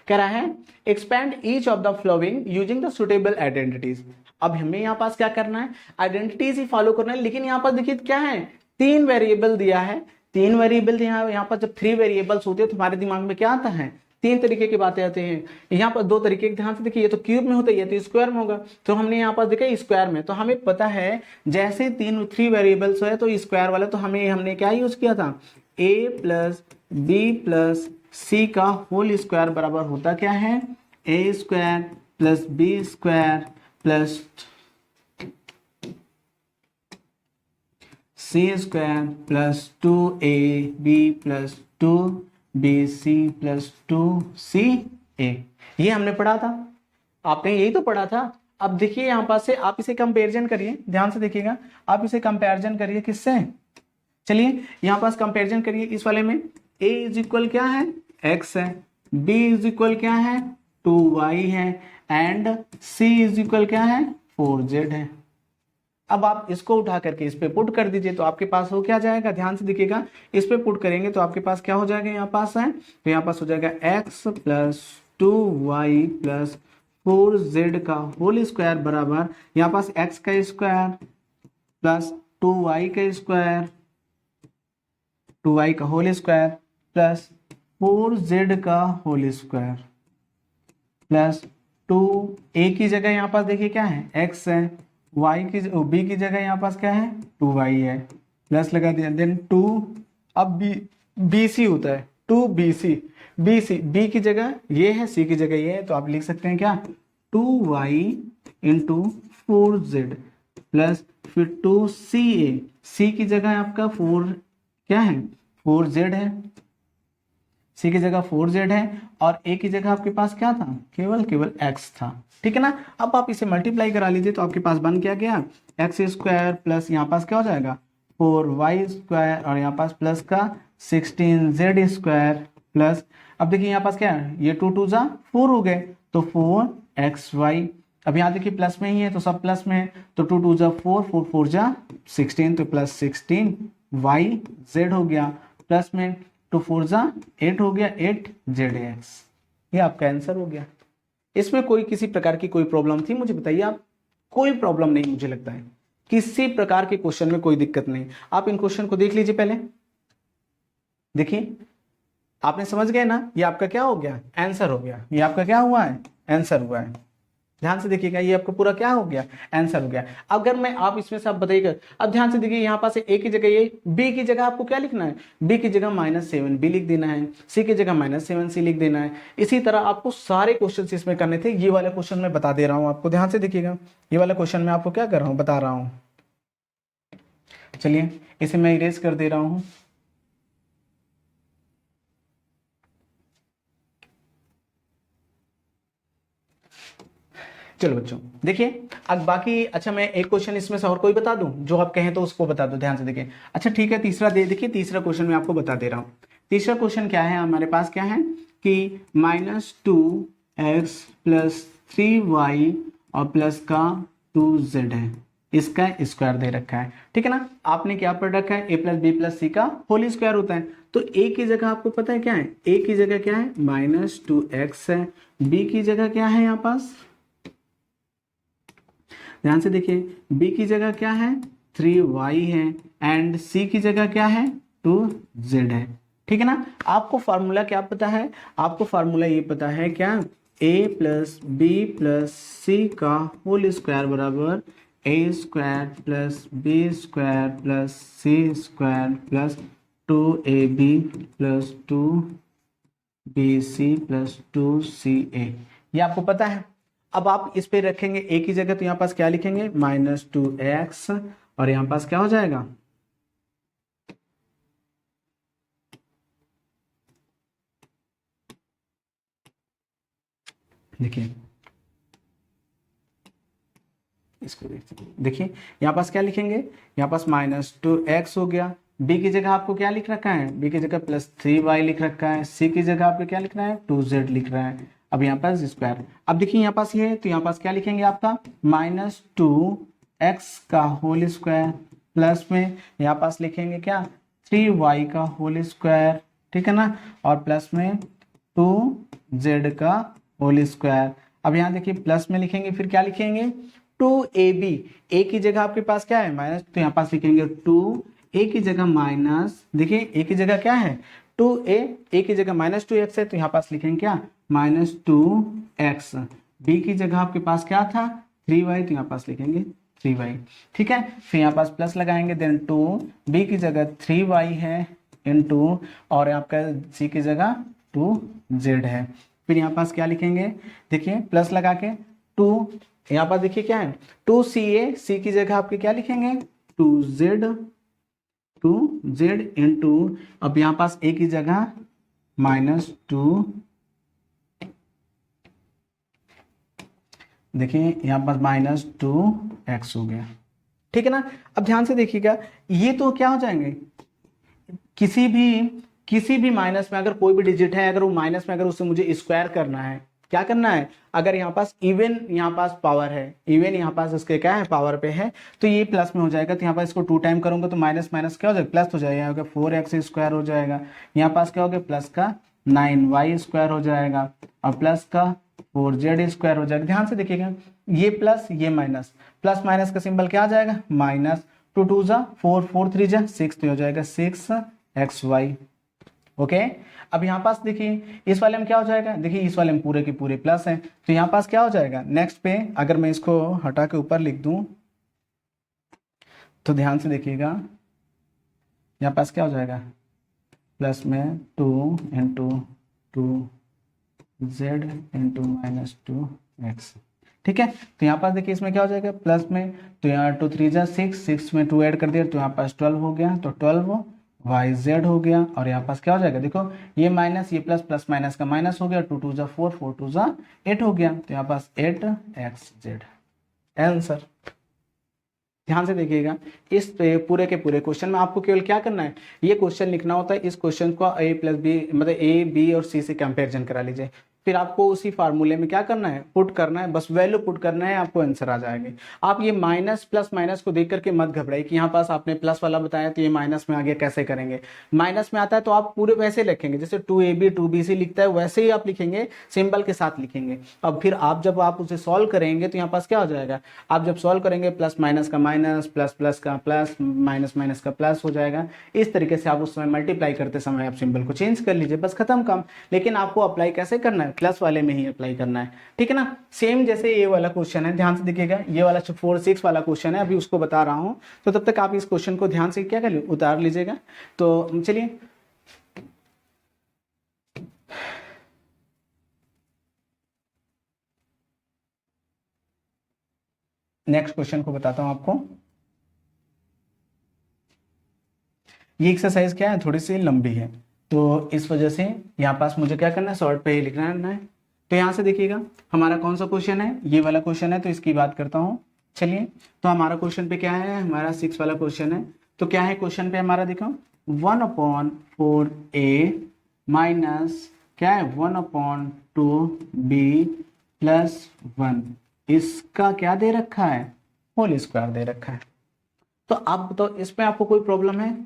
A: कह रहा है expand each of the following using the suitable identities. अब हमें यहाँ पास क्या करना है, आइडेंटिटीज ही फॉलो करना है, लेकिन यहाँ पास देखिए क्या है, 3 वेरिएबल दिया है, 3 वेरिएबल यहाँ पर जब 3 वेरिएबल्स होते हैं तो हमारे दिमाग में क्या आता है, 3 तरीके की बातें आती हैं। यहाँ पर 2 तरीके, ध्यान से देखिए, ये तो क्यूब में होता है, ये तो स्क्वायर में होगा, तो हमने यहाँ पर देखा स्क्वायर में, तो हमें पता है जैसे 3 वेरिएबल्स है तो स्क्वायर वाला, तो हमने क्या यूज किया था, a plus B plus C का होल स्क्वायर बराबर होता क्या है, a square plus B square plus C square plus 2ab plus 2bc plus 2ca, ये हमने पढ़ा था, आपने यही तो पढ़ा था। अब देखिए यहाँ पास से आप इसे कंपैरिजन करिए, ध्यान से देखिएगा, आप इसे कंपैरिजन करिए किससे, चलिए यहाँ पास कंपैरिजन करिए। इस वाले में a इज इक्वल क्या है x है, b इज इक्वल क्या है 2y है, एंड c इज इक्वल क्या है 4z है। अब आप इसको उठा करके इस पे पुट कर दीजिए, तो आपके पास हो क्या जाएगा, ध्यान से देखिएगा, इस पे पुट करेंगे तो आपके पास क्या हो जाएगा, यहाँ पास है तो यहाँ पास हो जाएगा x plus 2y plus 4z का होल स्क्वायर बराबर, यहाँ पास x का स्क्वायर प्लस 2y का स्क्वायर, 2y का होल स्क्वायर प्लस 4z का होल स्क्वायर प्लस 2a की जगह यहाँ पास देखिए क्या है x है, y की b की जगह यहाँ पास क्या है 2y है, प्लस लगा दिया, देन 2 अब bc होता है 2bc, b की जगह ये है, c की जगह ये है, तो आप लिख सकते हैं क्या 2y इंटू 4z प्लस फिर 2ca, c की जगह आपका 4 क्या है 4z है, c की जगह 4z है और a की जगह आपके पास क्या था केवल x था। ठीक है ना। अब आप इसे मल्टीप्लाई करा लीजिए तो आपके पास बन क्या गया एक्स स्क्वायर प्लस यहाँ पास क्या हो जाएगा 4y स्क्वायर और यहाँ पास प्लस का 16z स्क्वायर प्लस, अब देखिए यहाँ पास क्या है ये 2 2 जा 4 हो गए तो 4xy, अब यहाँ देखिए प्लस में ही है तो सब प्लस में है तो 2 2 जा 4 4 4 जा 16 तो प्लस 16yz हो गया, प्लस में 2 4 जा 8 हो गया 8zx, ये आपका आंसर हो गया। इसमें कोई किसी प्रकार की कोई प्रॉब्लम थी मुझे बताइए आप? कोई प्रॉब्लम नहीं, मुझे लगता है किसी प्रकार के क्वेश्चन में कोई दिक्कत नहीं। आप इन क्वेश्चन को देख लीजिए पहले, देखिए आपने समझ गए ना, ये आपका क्या हो गया आंसर हो गया, ये आपका क्या हुआ है आंसर हुआ है। ध्यान से देखिएगा ये आपका पूरा क्या हो गया आंसर हो गया। अगर मैं आप इसमें से आप बताइएगा, अब ध्यान से देखिए यहाँ पास ए की जगह ये, बी की जगह आपको क्या लिखना है बी की जगह -7b लिख देना है, सी की जगह -7c लिख देना है। इसी तरह आपको सारे क्वेश्चन इसमें करने थे। ये वाला क्वेश्चन मैं बता दे रहा हूँ आपको, ध्यान से देखिएगा ये वाला क्वेश्चन मैं आपको क्या कर रहा हूँ बता रहा हूँ। चलिए इसे मैं इरेज कर दे रहा हूँ। चलो बच्चों देखिए अब बाकी, अच्छा मैं एक क्वेश्चन इसमें से और कोई बता दूं जो आप कहें तो उसको बता दो, ध्यान से देखिए। अच्छा ठीक है तीसरा देखिए तीसरा क्वेश्चन मैं आपको बता दे रहा हूँ। तीसरा क्वेश्चन क्या है हमारे पास, क्या है कि -2x प्लस 3y और प्लस का 2z है, इसका स्क्वायर दे रखा है। ठीक है ना, आपने क्या पढ़ रखा है a plus B plus C का होल स्क्वायर होता है, तो a की जगह आपको पता है क्या है, a की जगह क्या है -2x है, b की जगह क्या है यहाँ पास, ध्यान से देखिए b की जगह क्या है 3y है एंड c की जगह क्या है 2z है। ठीक है ना, आपको फार्मूला क्या पता है, आपको फार्मूला ये पता है क्या a plus B plus C का होल स्क्वायर बराबर a square plus B square plus C square plus 2ab plus 2bc plus 2ca, ये आपको पता है। अब आप इस पे रखेंगे a की जगह तो यहाँ पास क्या लिखेंगे -2x और यहाँ पास क्या हो जाएगा देखिए, इसको देखिए यहाँ पास क्या लिखेंगे, यहाँ पास -2x हो गया, b की जगह आपको क्या लिख रखा है b की जगह +3y लिख रखा है, c की जगह आपको क्या लिखना है 2z लिख रहा है, अब यहाँ पास स्क्वायर। अब देखिए यहाँ पास ये है तो यहाँ पास क्या लिखेंगे आपका -2x का होल स्क्वायर प्लस में यहाँ पास लिखेंगे क्या 3y का होल स्क्वायर, ठीक है ना, और प्लस में 2z का होल स्क्वायर। अब यहाँ देखिए प्लस में लिखेंगे फिर क्या लिखेंगे 2ab, a की जगह आपके पास क्या है माइनस, तो यहाँ पास लिखेंगे 2a की जगह माइनस, देखिए a की जगह क्या है 2a की जगह -2x है तो यहाँ पास लिखेंगे क्या -2x, b की जगह आपके पास क्या था 3y तो यहाँ पास लिखेंगे 3y। ठीक है, फिर यहाँ पास प्लस लगाएंगे, देन 2b की जगह 3y है इनटू और आपका c की जगह 2z है, फिर यहाँ पास क्या लिखेंगे देखिए प्लस लगा के 2, यहाँ पास देखिए क्या है 2ca, c की जगह आपके क्या लिखेंगे 2z इनटू, अब यहाँ पास a की जगह -2, देखिए यहाँ पास -2x हो गया। ठीक है ना, अब ध्यान से देखिएगा ये तो क्या हो जाएंगे किसी भी माइनस में अगर कोई भी डिजिट है, अगर वो माइनस में अगर उसे मुझे स्क्वायर करना है, क्या करना है, अगर यहाँ पास इवन यहाँ पास पावर है, इवन यहाँ पास इसके क्या है पावर पे है, तो ये प्लस में हो जाएगा, तो यहाँ पास इसको 2 टाइम करूंगा तो माइनस माइनस क्या हो जाएगा प्लस हो जाएगा, यहाँ पे 4x स्क्वायर हो जाएगा, यहाँ पास क्या हो गया प्लस का 9y स्क्वायर हो जाएगा और प्लस का 4z स्क्वायर हो जाएगा। ध्यान से देखिएगा ये प्लस ये माइनस, प्लस माइनस का सिंबल क्या आ जाएगा माइनस, 2 2 जा 4 4 3 जा 6 तो हो जाएगा 6xy ओके। अब यहाँ पास देखिए इस वाले में क्या हो जाएगा, देखिए इस वाले में पूरे के पूरे प्लस हैं, तो यहाँ पास क्या हो जाएगा नेक्स्ट पे, अगर मैं इसको हटा के ऊपर लिख दूं तो ध्यान से देखिएगा, यहाँ पास क्या हो जाएगा, प्लस में 2 इंटू 2z इंटू -2x। ठीक है, तो यहाँ पास देखिए इसमें क्या हो जाएगा प्लस में, तो यहाँ 2 3 जा 6, 6 में 2 ऐड कर दिया तो यहाँ पास 12 हो गया, तो 12 yz हो गया। और यहाँ पास क्या हो जाएगा, देखो ये माइनस ये प्लस, प्लस माइनस का माइनस हो गया, 2 2 जा 4, 4 2 जा 8 हो गया, तो यहाँ पास 8xz आंसर। ध्यान से देखिएगा, इस पूरे के पूरे क्वेश्चन में आपको केवल क्या करना है, ये क्वेश्चन लिखना होता है, इस क्वेश्चन को a प्लस बी मतलब ए बी और सी से कंपैरिजन करा लीजिए, फिर आपको उसी फार्मूले में क्या करना है, पुट करना है, बस वैल्यू पुट करना है, आपको आंसर आ जाएंगे। आप ये माइनस प्लस माइनस को देख करके मत घबराइए कि यहाँ पास आपने प्लस वाला बताया तो ये माइनस में आ गया, कैसे करेंगे। माइनस में आता है तो आप पूरे वैसे लिखेंगे जैसे 2ab 2bc लिखता है वैसे ही आप लिखेंगे, सिंबल के साथ लिखेंगे। अब फिर आप जब आप उसे सॉल्व करेंगे तो यहाँ पास क्या हो जाएगा, आप जब सॉल्व करेंगे प्लस माइनस का माइनस, प्लस प्लस का प्लस, माइनस माइनस का प्लस हो जाएगा। इस तरीके से आप उस समय मल्टीप्लाई करते समय आप सिंबल को चेंज कर लीजिए, बस खत्म काम। लेकिन आपको अप्लाई कैसे करना है, प्लस वाले में ही अप्लाई करना है, ठीक है ना। सेम जैसे ये वाला क्वेश्चन है, ध्यान से देखिएगा, ये वाला 4 6 वाला क्वेश्चन है, अभी उसको बता रहा हूं, तो तब तक आप इस क्वेश्चन को ध्यान से क्या कर लीजिए, उतार लीजिएगा। तो चलिए नेक्स्ट क्वेश्चन को बताता हूं आपको। ये एक्सरसाइज क्या है, थोड़ी सी लंबी है, तो इस वजह से यहाँ पास मुझे क्या करना है, शॉर्ट पे ही लिखना है। तो यहाँ से देखिएगा हमारा कौन सा क्वेश्चन है, ये वाला क्वेश्चन है, तो इसकी बात करता हूँ। चलिए, तो हमारा क्वेश्चन पे क्या है, हमारा 6 वाला क्वेश्चन है। तो क्या है क्वेश्चन पे हमारा, देखो 1/4a माइनस क्या है 1/2b प्लस 1, इसका क्या दे रखा है, होल स्क्वायर दे रखा है। तो अब तो इसमें आपको कोई प्रॉब्लम है,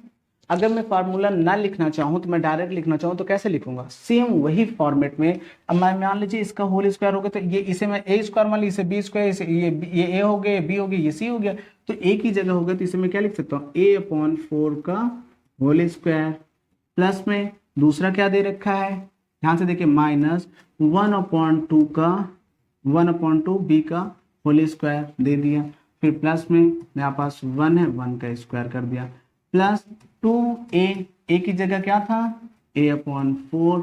A: अगर मैं फार्मूला ना लिखना चाहूँ तो मैं डायरेक्ट लिखना चाहूँ तो कैसे लिखूंगा, सेम वही फॉर्मेट में। अब मैं मान लीजिए इसका होल स्क्वायर हो गया, तो ये इसे मैं ए स्क्वायर मान लीजिए, इसे बी स्क्वायर, इसे ये ए हो गया, बी हो गया, ये सी हो गया, तो ए की जगह हो गया, तो इसे मैं क्या लिख सकता हूँ, a/4 का होल स्क्वायर प्लस में दूसरा क्या दे रखा है, ध्यान से देखिए, माइनस 1/2 का 1/2 बी का होल स्क्वायर दे दिया, फिर प्लस में यहाँ पास 1 है, 1 का स्क्वायर कर दिया, प्लस 2a, a की जगह क्या था a/4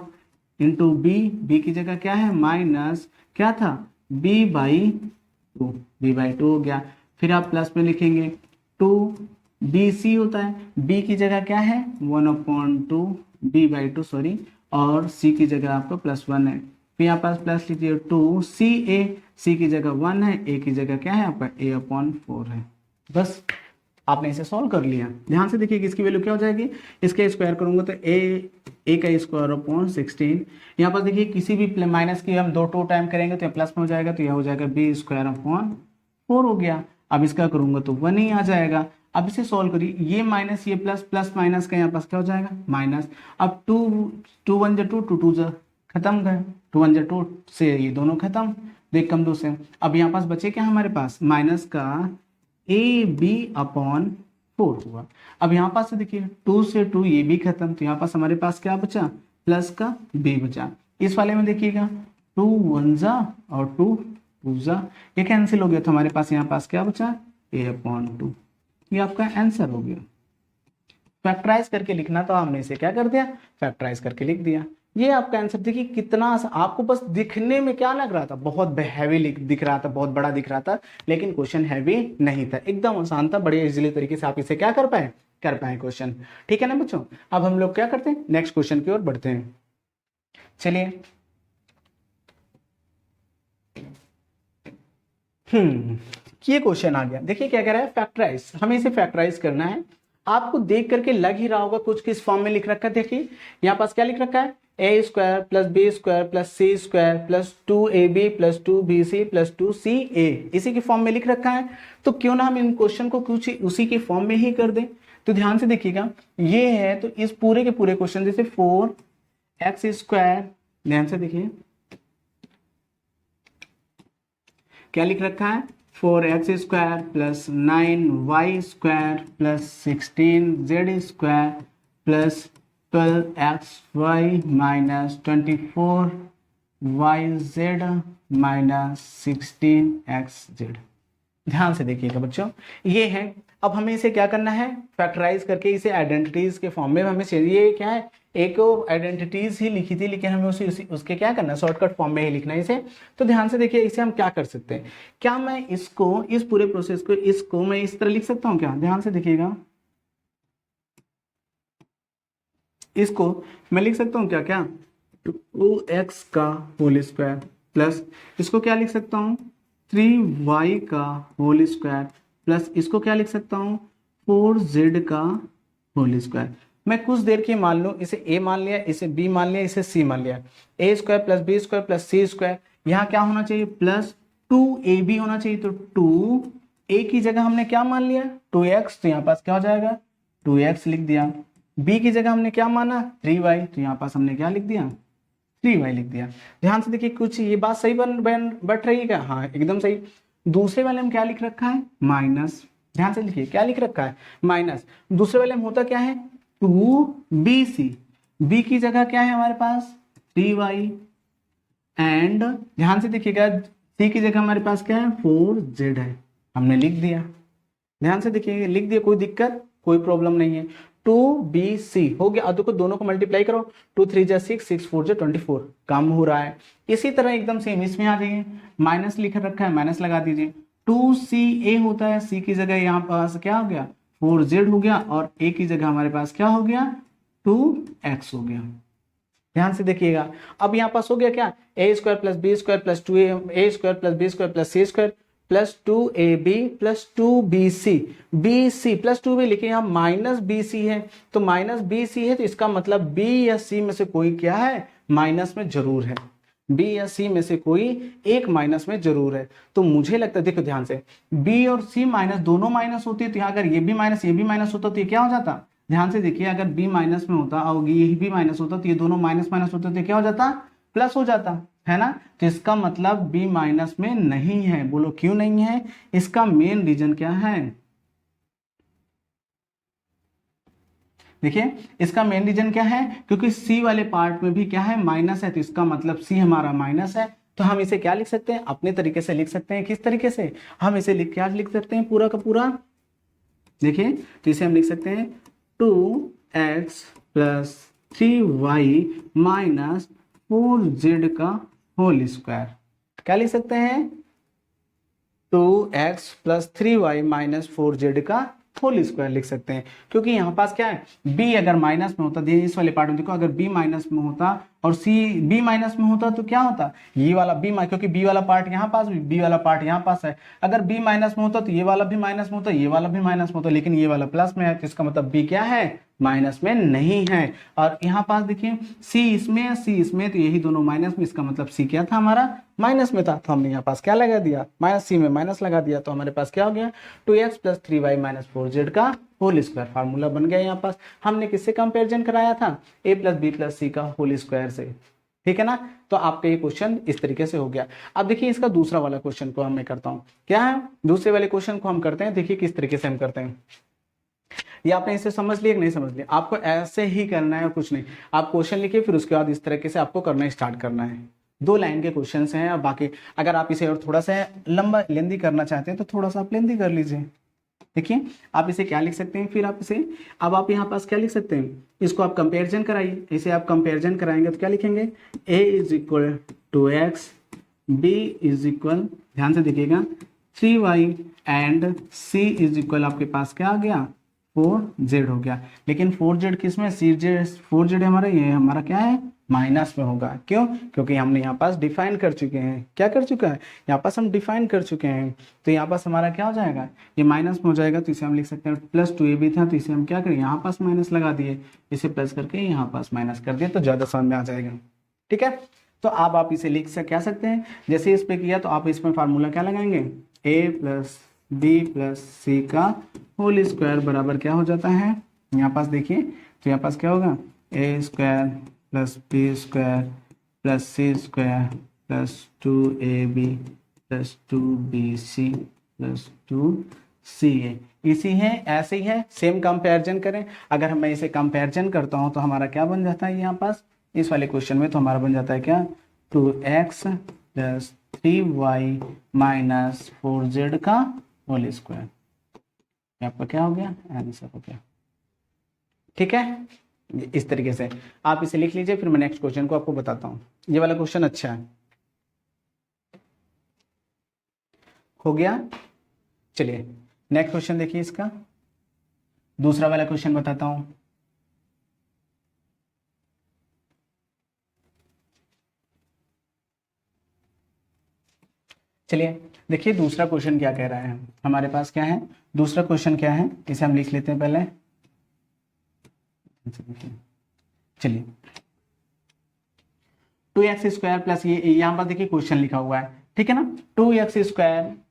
A: इंटू बी की जगह क्या है माइनस क्या था b/2 हो गया। फिर आप प्लस में लिखेंगे 2bc होता है, b की जगह क्या है 1/2 b/2 सॉरी, और c की जगह आपका +1 है। फिर यहाँ पास प्लस लीजिए 2ca, c की जगह 1 है, a की जगह क्या है आपका a/4 है। बस आपने इसे सॉल्व कर लिया। ध्यान से देखिए इसकी वैल्यू क्या हो जाएगी, इसके स्क्वायर करूंगा तो a का स्क्वायर अपॉन 16। यहाँ पर देखिए किसी भी माइनस की हम 2 टाइम करेंगे तो प्लस में हो जाएगा, तो यह हो जाएगा b स्क्वायर अपॉन 4 हो गया। अब इसका करूंगा तो 1 ही आ जाएगा। अब इसे सॉल्व करिए, ये माइनस ये प्लस, प्लस माइनस का यहाँ पास क्या हो जाएगा माइनस। अब 2 1 जा 2 2 2 जा खत्म गए, 2 1 जा 2 से ये दोनों खत्म, देख कम दो से। अब यहाँ पास बचे क्या हमारे पास माइनस का ab/4 हुआ। अब यहाँ पास से देखिए 2 से 2 ये भी खत्म, तो यहाँ पास हमारे पास क्या बचा प्लस का b बचा। इस वाले में देखिएगा 2 1 जा और 2 2 जा, ये कैंसिल हो गया, तो हमारे पास यहाँ पास क्या बचा a/2। ये आपका आंसर हो गया। फैक्टराइज करके लिखना, तो हमने इसे क्या कर दिया फैक्टराइज करके लिख दिया। ये आपका आंसर देखिए कितना आपको बस दिखने में क्या लग रहा था, बहुत हैवी दिख रहा था, बहुत बड़ा दिख रहा था, लेकिन क्वेश्चन हैवी नहीं था, एकदम आसान था, बड़े इजीली तरीके से आप इसे क्या कर पाए क्वेश्चन। ठीक है ना बच्चों। अब हम लोग क्या करते हैं नेक्स्ट क्वेश्चन की ओर बढ़ते हैं। चलिए ये क्वेश्चन आ गया, देखिए क्या कह रहा है फैक्टराइज, हमें इसे फैक्टराइज करना है। आपको देख करके लग ही रहा होगा कुछ किस फॉर्म में लिख रखा है। देखिए यहाँ पास क्या लिख रखा है a² + b² + c² + 2ab + 2bc + 2ca, इसी के फॉर्म में लिख रखा है। तो क्यों ना हम इन क्वेश्चन को कुछ उसी के फॉर्म में ही कर दें। तो ध्यान से देखिएगा ये है, तो इस पूरे के पूरे क्वेश्चन जैसे 4x², ध्यान से देखिए क्या लिख रखा है 4x² + 9y² + 16z² + 12xy minus 24yz minus 16xz। ध्यान से देखिएगा बच्चों, ये है। अब हमें इसे क्या करना है, फैक्टराइज करके इसे आइडेंटिटीज के फॉर्म में हमें चाहिए। ये क्या है, एक आइडेंटिटीज ही लिखी थी, लेकिन हमें उसके क्या करना है, शॉर्टकट फॉर्म में ही लिखना है इसे। तो ध्यान से देखिए, इसे हम क्या कर सकते हैं, क्या मैं इसको, इस पूरे प्रोसेस को, इसको मैं इस तरह लिख सकता हूँ क्या? ध्यान से देखिएगा, इसको मैं लिख सकता हूँ क्या, 2x का होल स्क्वायर प्लस इसको क्या लिख सकता हूँ, 3y का होल स्क्वायर प्लस इसको क्या लिख सकता हूँ, 4z का होल स्क्वायर। मैं कुछ देर के मान लूँ, इसे a मान लिया, इसे b मान लिया, इसे c मान लिया। a square plus b square plus c square, यहाँ क्या होना चाहिए, प्लस 2ab होना चाहिए। तो 2a की जगह हमने क्या मान लिया, 2x, तो यहाँ पास क्या हो जाएगा, 2x लिख दिया। b की जगह हमने क्या माना, 3y, तो यहाँ पास हमने क्या लिख दिया, 3y लिख दिया। ध्यान से देखिए, कुछ ये बात सही बट रही है क्या? हाँ, एकदम सही। दूसरे वाले में क्या लिख रखा है, माइनस। ध्यान से लिखिए, क्या लिख रखा है, माइनस। दूसरे वाले में होता क्या है, 2bc, b की जगह क्या है हमारे पास, 3y, एंड ध्यान से देखिएगा, c की जगह हमारे पास क्या है, 4z है, हमने लिख दिया। ध्यान से देखिए, लिख दिया, कोई दिक्कत, कोई प्रॉब्लम नहीं है। 2bc हो गया। अब देखो, दोनों को मल्टीप्लाई करो, 2 3 जा 6, 6 4 जा 24, काम हो रहा है। इसी तरह एकदम सेम इसमें आ जाइए, माइनस लिख रखा है, माइनस लगा दीजिए। 2ca होता है, c की जगह यहाँ पास क्या हो गया, 4z हो गया, और a की जगह हमारे पास क्या हो गया, 2x हो गया। ध्यान से देखिएगा, अब यहाँ पास हो गया क्या, a square plus B square plus 2a square plus B square plus C square plus 2ab plus 2bc, bc plus 2b लिखे, यहाँ माइनस bc है, तो माइनस bc है, तो इसका मतलब b या c में से कोई क्या है, माइनस में जरूर है। b या c में से कोई एक माइनस में जरूर है। तो मुझे लगता है, देखो ध्यान से, b और c माइनस दोनों माइनस होती है, तो यहाँ अगर ये भी माइनस होता तो ये क्या हो जाता, ध्यान से देखिए, अगर b माइनस में होता और ये भी माइनस होता तो ये दोनों माइनस माइनस होते तो क्या हो जाता, प्लस हो जाता है ना। तो इसका मतलब b माइनस में नहीं है। बोलो क्यों नहीं है, इसका मेन रीजन क्या है, देखिए इसका मेन रीजन क्या है, क्योंकि c वाले पार्ट में भी क्या है, माइनस है, तो इसका मतलब c हमारा माइनस है। तो हम इसे क्या लिख सकते हैं, अपने तरीके से लिख सकते हैं। किस तरीके से, हम इसे क्या लिख सकते हैं, पूरा का पूरा, देखिए, तो इसे हम लिख सकते हैं 2x plus 3y minus 4z का होल स्क्वायर। क्या लिख सकते हैं, 2x plus 3y minus 4z का होल स्क्वायर लिख सकते हैं। क्योंकि यहाँ पास क्या है, b अगर माइनस में होता, इस वाले पार्ट में देखो, अगर b माइनस में होता और c b माइनस में होता तो क्या होता, ये वाला b, क्योंकि b वाला पार्ट यहाँ पास, b वाला पार्ट यहाँ पास है। अगर b माइनस में होता तो ये वाला भी माइनस में होता, ये वाला भी माइनस में होता, लेकिन ये वाला प्लस में है, तो इसका मतलब b क्या है, माइनस में नहीं है। और यहाँ पास देखिए, c इसमें है, c इसमें, तो यही दोनों माइनस में, इसका मतलब c क्या था, हमारा माइनस में था, तो हमने यहाँ पास क्या लगा दिया, माइनस, c में माइनस लगा दिया, तो हमारे पास क्या हो गया, 2x plus 3y minus 4z का होल स्क्वायर। फार्मूला बन गया। यहाँ पास हमने किससे कंपेरिजन कराया था, a plus B plus C का होल स्क्वायर से, ठीक है ना। तो आपका ये क्वेश्चन इस तरीके से हो गया। अब देखिए, इसका दूसरा वाला क्वेश्चन को मैं करता हूँ, क्या है, दूसरे वाले क्वेश्चन को हम करते हैं। देखिए किस तरीके से हम करते हैं, ये आपने इसे समझ लिया कि नहीं समझ लिया, आपको ऐसे ही करना है और कुछ नहीं। आप क्वेश्चन लिखिए, फिर उसके बाद इस तरीके से आपको करना स्टार्ट करना है। 2 लाइन के क्वेश्चन हैं, और बाकी अगर आप इसे और थोड़ा सा लंबा लेंदी करना चाहते हैं तो थोड़ा सा आप लेंदी कर लीजिए। देखिए, आप इसे क्या लिख सकते हैं, फिर आप इसे, अब आप यहाँ पास क्या लिख सकते हैं, इसको आप कंपेरिजन कराइए। इसे आप कंपेरिजन कराएंगे तो क्या लिखेंगे, a is equal to X, b is equal, ध्यान से देखिएगा, 3y and c is equal, आपके पास क्या आ गया, 4z हो गया। लेकिन 4z किस में, 4z हमारा, ये हमारा क्या है, माइनस में होगा। क्यों, क्योंकि हमने यहाँ पास डिफाइन कर चुके हैं, क्या कर चुका है, यहाँ पास हम डिफाइन कर चुके हैं। तो यहाँ पास हमारा क्या हो जाएगा, ये माइनस में हो जाएगा, तो इसे हम लिख सकते हैं प्लस 2ab था, तो इसे हम क्या करें, यहाँ पास माइनस लगा दिए, इसे प्लस करके यहाँ पास माइनस कर दिए, तो ज़्यादा समझ में आ जाएगा। ठीक है, तो अब आप इसे लिख क्या सकते हैं, जैसे इस पे किया तो आप इसमें फार्मूला क्या लगाएंगे, a plus B plus C का होल स्क्वायर बराबर क्या हो जाता है, यहाँ पास देखिए, तो यहाँ पास क्या होगा, a square plus B square plus C square plus 2ab plus 2bc plus 2 C A, इसी है, ऐसे ही है, सेम कंपैरिजन करें। अगर मैं इसे कंपैरिजन करता हूं तो हमारा क्या बन जाता है यहाँ पास इस वाले क्वेश्चन में, तो हमारा बन जाता है क्या 2x plus 3y minus 4z का होल स्क्वायर। आपका क्या हो गया, आंसर हो गया। ठीक है, इस तरीके से आप इसे लिख लीजिए, फिर मैं नेक्स्ट क्वेश्चन को आपको बताता हूँ। ये वाला क्वेश्चन अच्छा है, हो गया। चलिए नेक्स्ट क्वेश्चन देखिए, इसका दूसरा वाला क्वेश्चन बताता हूं। चलिए देखिए दूसरा क्वेश्चन क्या कह रहा है, हमारे पास क्या है, दूसरा क्वेश्चन क्या है, इसे हम लिख लेते हैं पहले। चलिए 2x² प्लस ये यहाँ पर देखिए क्वेश्चन लिखा हुआ है, ठीक है ना, 2x²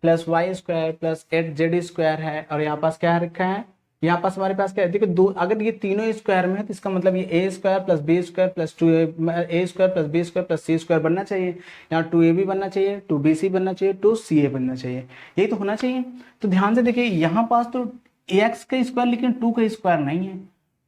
A: plus y² plus 8z² है, और यहाँ पास क्या रखा है, यहाँ पास हमारे पास क्या है, देखिए दो, अगर ये तीनों स्क्वायर में है तो इसका मतलब ये a² plus b² plus 2a² plus b² plus c² बनना चाहिए, यहाँ 2ab बनना चाहिए, 2bc बनना चाहिए, 2ca बनना चाहिए, यही तो होना चाहिए। तो ध्यान से देखिए यहाँ पास तो ax का स्क्वायर लेकिन 2 का स्क्वायर नहीं है,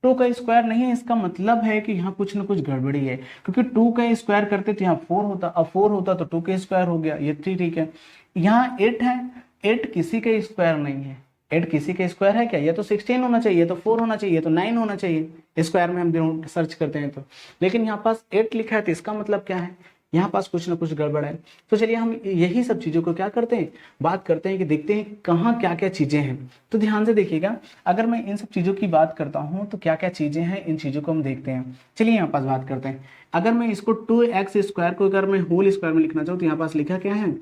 A: 2 का स्क्वायर नहीं है, इसका मतलब है कि यहाँ कुछ ना कुछ गड़बड़ी है, क्योंकि 2 का स्क्वायर करते तो यहाँ 4 होता, अब 4 होता तो 2 का स्क्वायर हो गया, ये ठीक है। यहाँ 8 है, 8 किसी का स्क्वायर नहीं है, 8 किसी का स्क्वायर है क्या, ये तो 16 होना चाहिए, ये तो 4 होना चाहिए, ये तो 9 होना चाहिए स्क्वायर में हम सर्च करते हैं तो, लेकिन यहाँ पास 8 लिखा है, तो इसका मतलब क्या है, यहाँ पास कुछ ना कुछ गड़बड़ है। तो चलिए हम यही सब चीज़ों को क्या करते हैं, बात करते हैं कि देखते हैं कहाँ क्या क्या चीज़ें हैं। तो ध्यान से देखिएगा, अगर मैं इन सब चीज़ों की बात करता हूँ तो क्या क्या चीज़ें हैं, इन चीज़ों को हम देखते हैं। चलिए यहाँ पास बात करते हैं, अगर मैं इसको 2x² को अगर मैं होल स्क्वायर में लिखना चाहूँ तो यहाँ पास लिखा क्या है,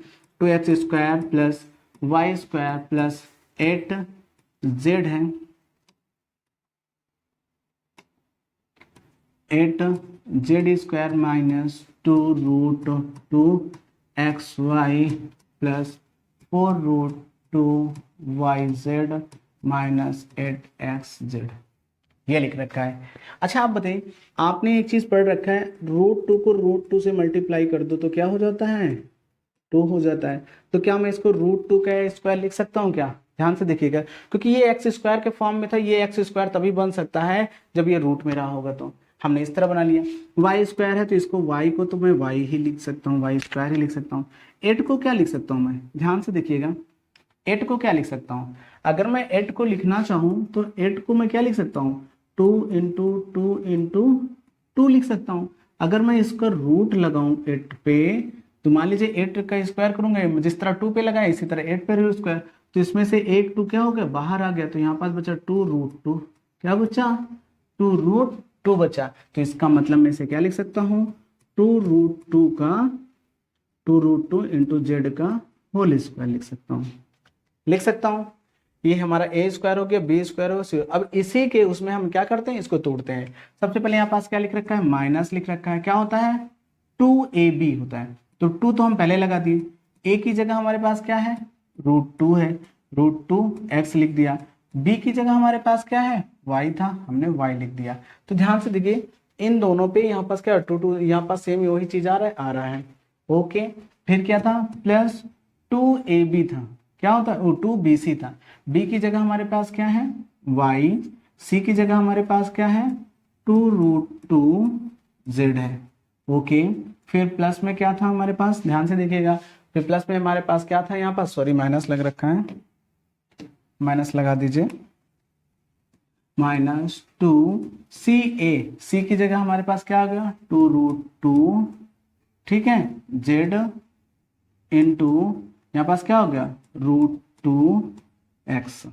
A: 2x² plus y² plus 8z है, 8z² minus 2√2xy plus 4√2yz minus 8xz, ये लिख रखा है। अच्छा आप बताइए, आपने एक चीज पढ़ रखा है, √2 को √2 से मल्टीप्लाई कर दो तो क्या हो जाता है, 2 हो जाता है। तो क्या मैं इसको √2 का स्क्वायर लिख सकता हूँ क्या, ध्यान से देखिएगा, क्योंकि ये x² के फॉर्म में था, ये x² तभी बन सकता है जब ये रूट में रहा होगा, तो हमने इस तरह बना लिया। y² है तो इसको y को तो मैं y ही लिख सकता हूँ, y² ही लिख सकता हूँ। 8 को क्या लिख सकता हूँ मैं, ध्यान से देखिएगा, 8 को क्या लिख सकता हूँ, अगर मैं 8 को लिखना चाहूँ तो 8 को मैं क्या लिख सकता हूँ, 2 इंटू 2 इंटू 2 लिख सकता हूँ। अगर मैं इसका रूट लगाऊं 8 पे, तो मान लीजिए 8 का स्क्वायर करूंगा, जिस तरह 2 पे लगाए इसी तरह 8 पे स्क्वायर, तो इसमें से एक 2 क्या हो गया, बाहर आ गया, तो यहाँ पास बचा 2√2, क्या बचा, 2√2 बचा। तो इसका मतलब मैं इसे क्या लिख सकता हूँ, 2√2 इंटू जेड का होल स्क्वायर लिख सकता हूँ, लिख सकता हूँ। ये हमारा a² हो गया, b² हो गया। अब इसी के उसमें हम क्या करते हैं, इसको तोड़ते हैं। सबसे पहले यहाँ पास क्या लिख रखा है, माइनस लिख रखा है, क्या होता है 2ab होता है, तो 2 तो हम पहले लगा दिए, a की जगह हमारे पास क्या है, √2 है, √2x लिख दिया, b की जगह हमारे पास क्या है, y था, हमने y लिख दिया। तो ध्यान से देखिए इन दोनों पे यहाँ पास क्या 2 यहाँ पास सेम वही चीज आ रहा है। ओके, फिर क्या था, प्लस 2ab था, क्या होता है, 2bc था, b की जगह हमारे पास क्या है y, c की जगह हमारे पास क्या है 2√2z है। ओके, फिर प्लस में क्या था हमारे पास, ध्यान से देखिएगा, फिर प्लस में हमारे पास क्या था, यहाँ पास सॉरी माइनस लग रखा है, माइनस लगा दीजिए, माइनस 2ca, c की जगह हमारे पास क्या आ गया 2√2, ठीक है, z इंटू यहाँ पास क्या हो गया √2x,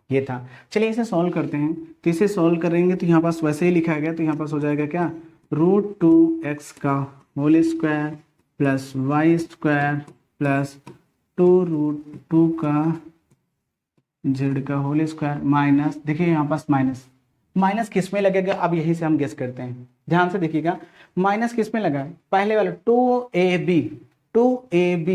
A: ये था। चलिए इसे सॉल्व करते हैं, तो इसे सॉल्व करेंगे तो यहाँ पास वैसे ही लिखा गया, तो यहाँ पास हो जाएगा क्या √2x का whole square plus y² plus 2√2 का z का होल स्क्वायर माइनस, देखिए यहाँ पास माइनस, माइनस किस में लगेगा, अब यही से हम गेस करते हैं। ध्यान से देखिएगा माइनस किस में लगा है, पहले वाला 2ab, 2ab,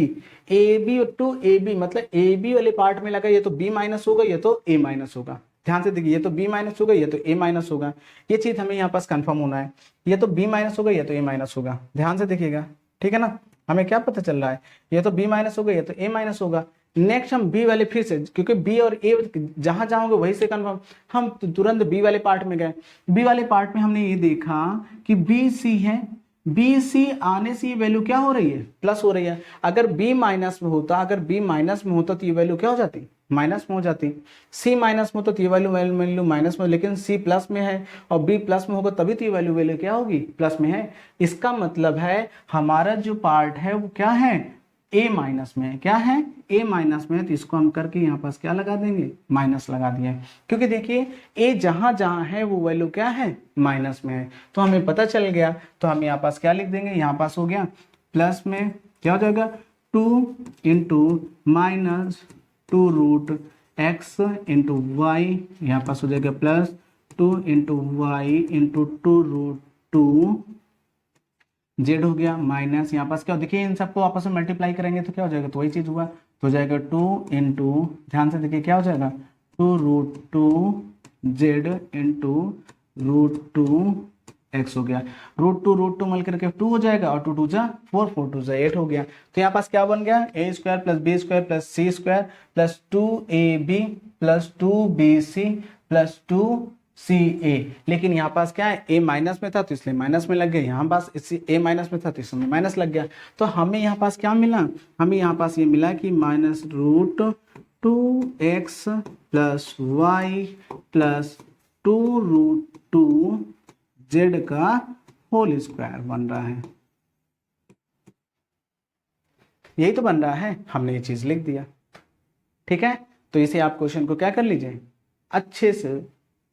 A: ab और 2ab मतलब ab वाले पार्ट में लगा, ये तो b माइनस होगा, ये तो a माइनस होगा। ध्यान से देखिए, ये तो b माइनस होगा, ये तो a माइनस होगा, ये चीज हमें यहाँ पास कंफर्म होना है, ये तो b माइनस होगा, ये तो a माइनस होगा। ध्यान से देखिएगा, ठीक है ना, हमें क्या पता चल रहा है, ये तो b माइनस होगा, ये तो a माइनस होगा, नेक्स्ट हम बी वाले फिर से, क्योंकि बी और ए जहां जाओगे वहीं से कन्फर्म, हम तुरंत बी वाले पार्ट में गए। बी वाले पार्ट में हमने ये देखा कि बी सी है, बी सी आने से ये वैल्यू क्या हो रही है, प्लस हो रही है। अगर बी माइनस में होता, अगर बी माइनस में होता तो ये वैल्यू क्या हो जाती, माइनस में हो जाती। सी माइनस में होता तो ये वैल्यू माइनस में, लेकिन सी प्लस में है और बी प्लस में होगा तभी तो ये वैल्यू क्या होगी, प्लस में है। इसका मतलब है हमारा जो पार्ट है वो क्या है, ए माइनस में है। क्या है, ए माइनस में है, तो इसको हम करके यहाँ पास क्या लगा देंगे, माइनस लगा दिया है। क्योंकि देखिए ए जहां जहां है वो वैल्यू क्या है, माइनस में है, तो हमें पता चल गया। तो हम यहाँ पास क्या लिख देंगे, यहाँ पास हो गया प्लस में क्या हो जाएगा, 2 into minus 2 root X into Y, यहाँ पास हो जाएगा plus 2 into Y into 2 root 2 Z हो गया, माइनस यहाँ पास क्या, देखिए इन सबको आपस में मल्टीप्लाई करेंगे तो क्या हो जाएगा, तो वही चीज हुआ, तो हो जाएगा 2 इंटू, ध्यान से देखिए क्या हो जाएगा, 2 root 2 Z into root 2 X हो गया। रूट टू मल करके 2 हो जाएगा और 2 2 जा 4, 4 2 जा 8 हो गया। तो यहाँ पास क्या बन गया, A square plus B square plus C square plus 2ab plus 2bc plus 2ca। लेकिन यहाँ पास क्या है, ए माइनस में था तो इसलिए माइनस में लग गया, यहाँ पास इसी ए माइनस में था तो इसमें माइनस लग गया। तो हमें यहाँ पास क्या मिला, हमें यहाँ पास ये मिला कि minus root 2x plus Y plus 2 root 2 Z का होल स्क्वायर बन रहा है। यही तो बन रहा है, हमने ये चीज लिख दिया। ठीक है, तो इसे आप क्वेश्चन को क्या कर लीजिए, अच्छे से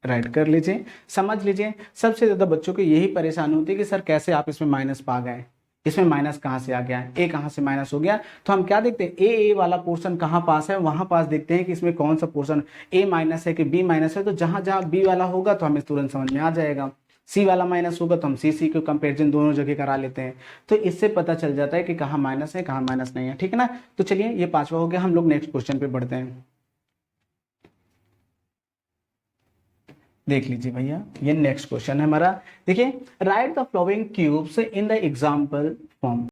A: राइट कर लीजिए, समझ लीजिए। सबसे ज्यादा बच्चों को यही परेशानी होती है कि सर कैसे आप इसमें माइनस पा गए, इसमें माइनस कहाँ से आ गया, ए कहाँ से माइनस हो गया। तो हम क्या देखते हैं, ए वाला पोर्शन कहाँ पास है, वहां पास देखते हैं कि इसमें कौन सा पोर्शन ए माइनस है कि बी माइनस है। तो जहां जहां बी वाला होगा तो हमें तुरंत समझ में आ जाएगा, सी वाला माइनस होगा तो हम सी को कंपेरिजन दोनों जगह करा लेते हैं। तो इससे पता चल जाता है कि कहाँ माइनस है कहाँ माइनस नहीं है। ठीक है ना, तो चलिए ये 5वां हो गया, हम लोग नेक्स्ट क्वेश्चन पे बढ़ते हैं। देख लीजिए भैया, ये नेक्स्ट क्वेश्चन है हमारा। देखिए, right the flowing cubes in the example form.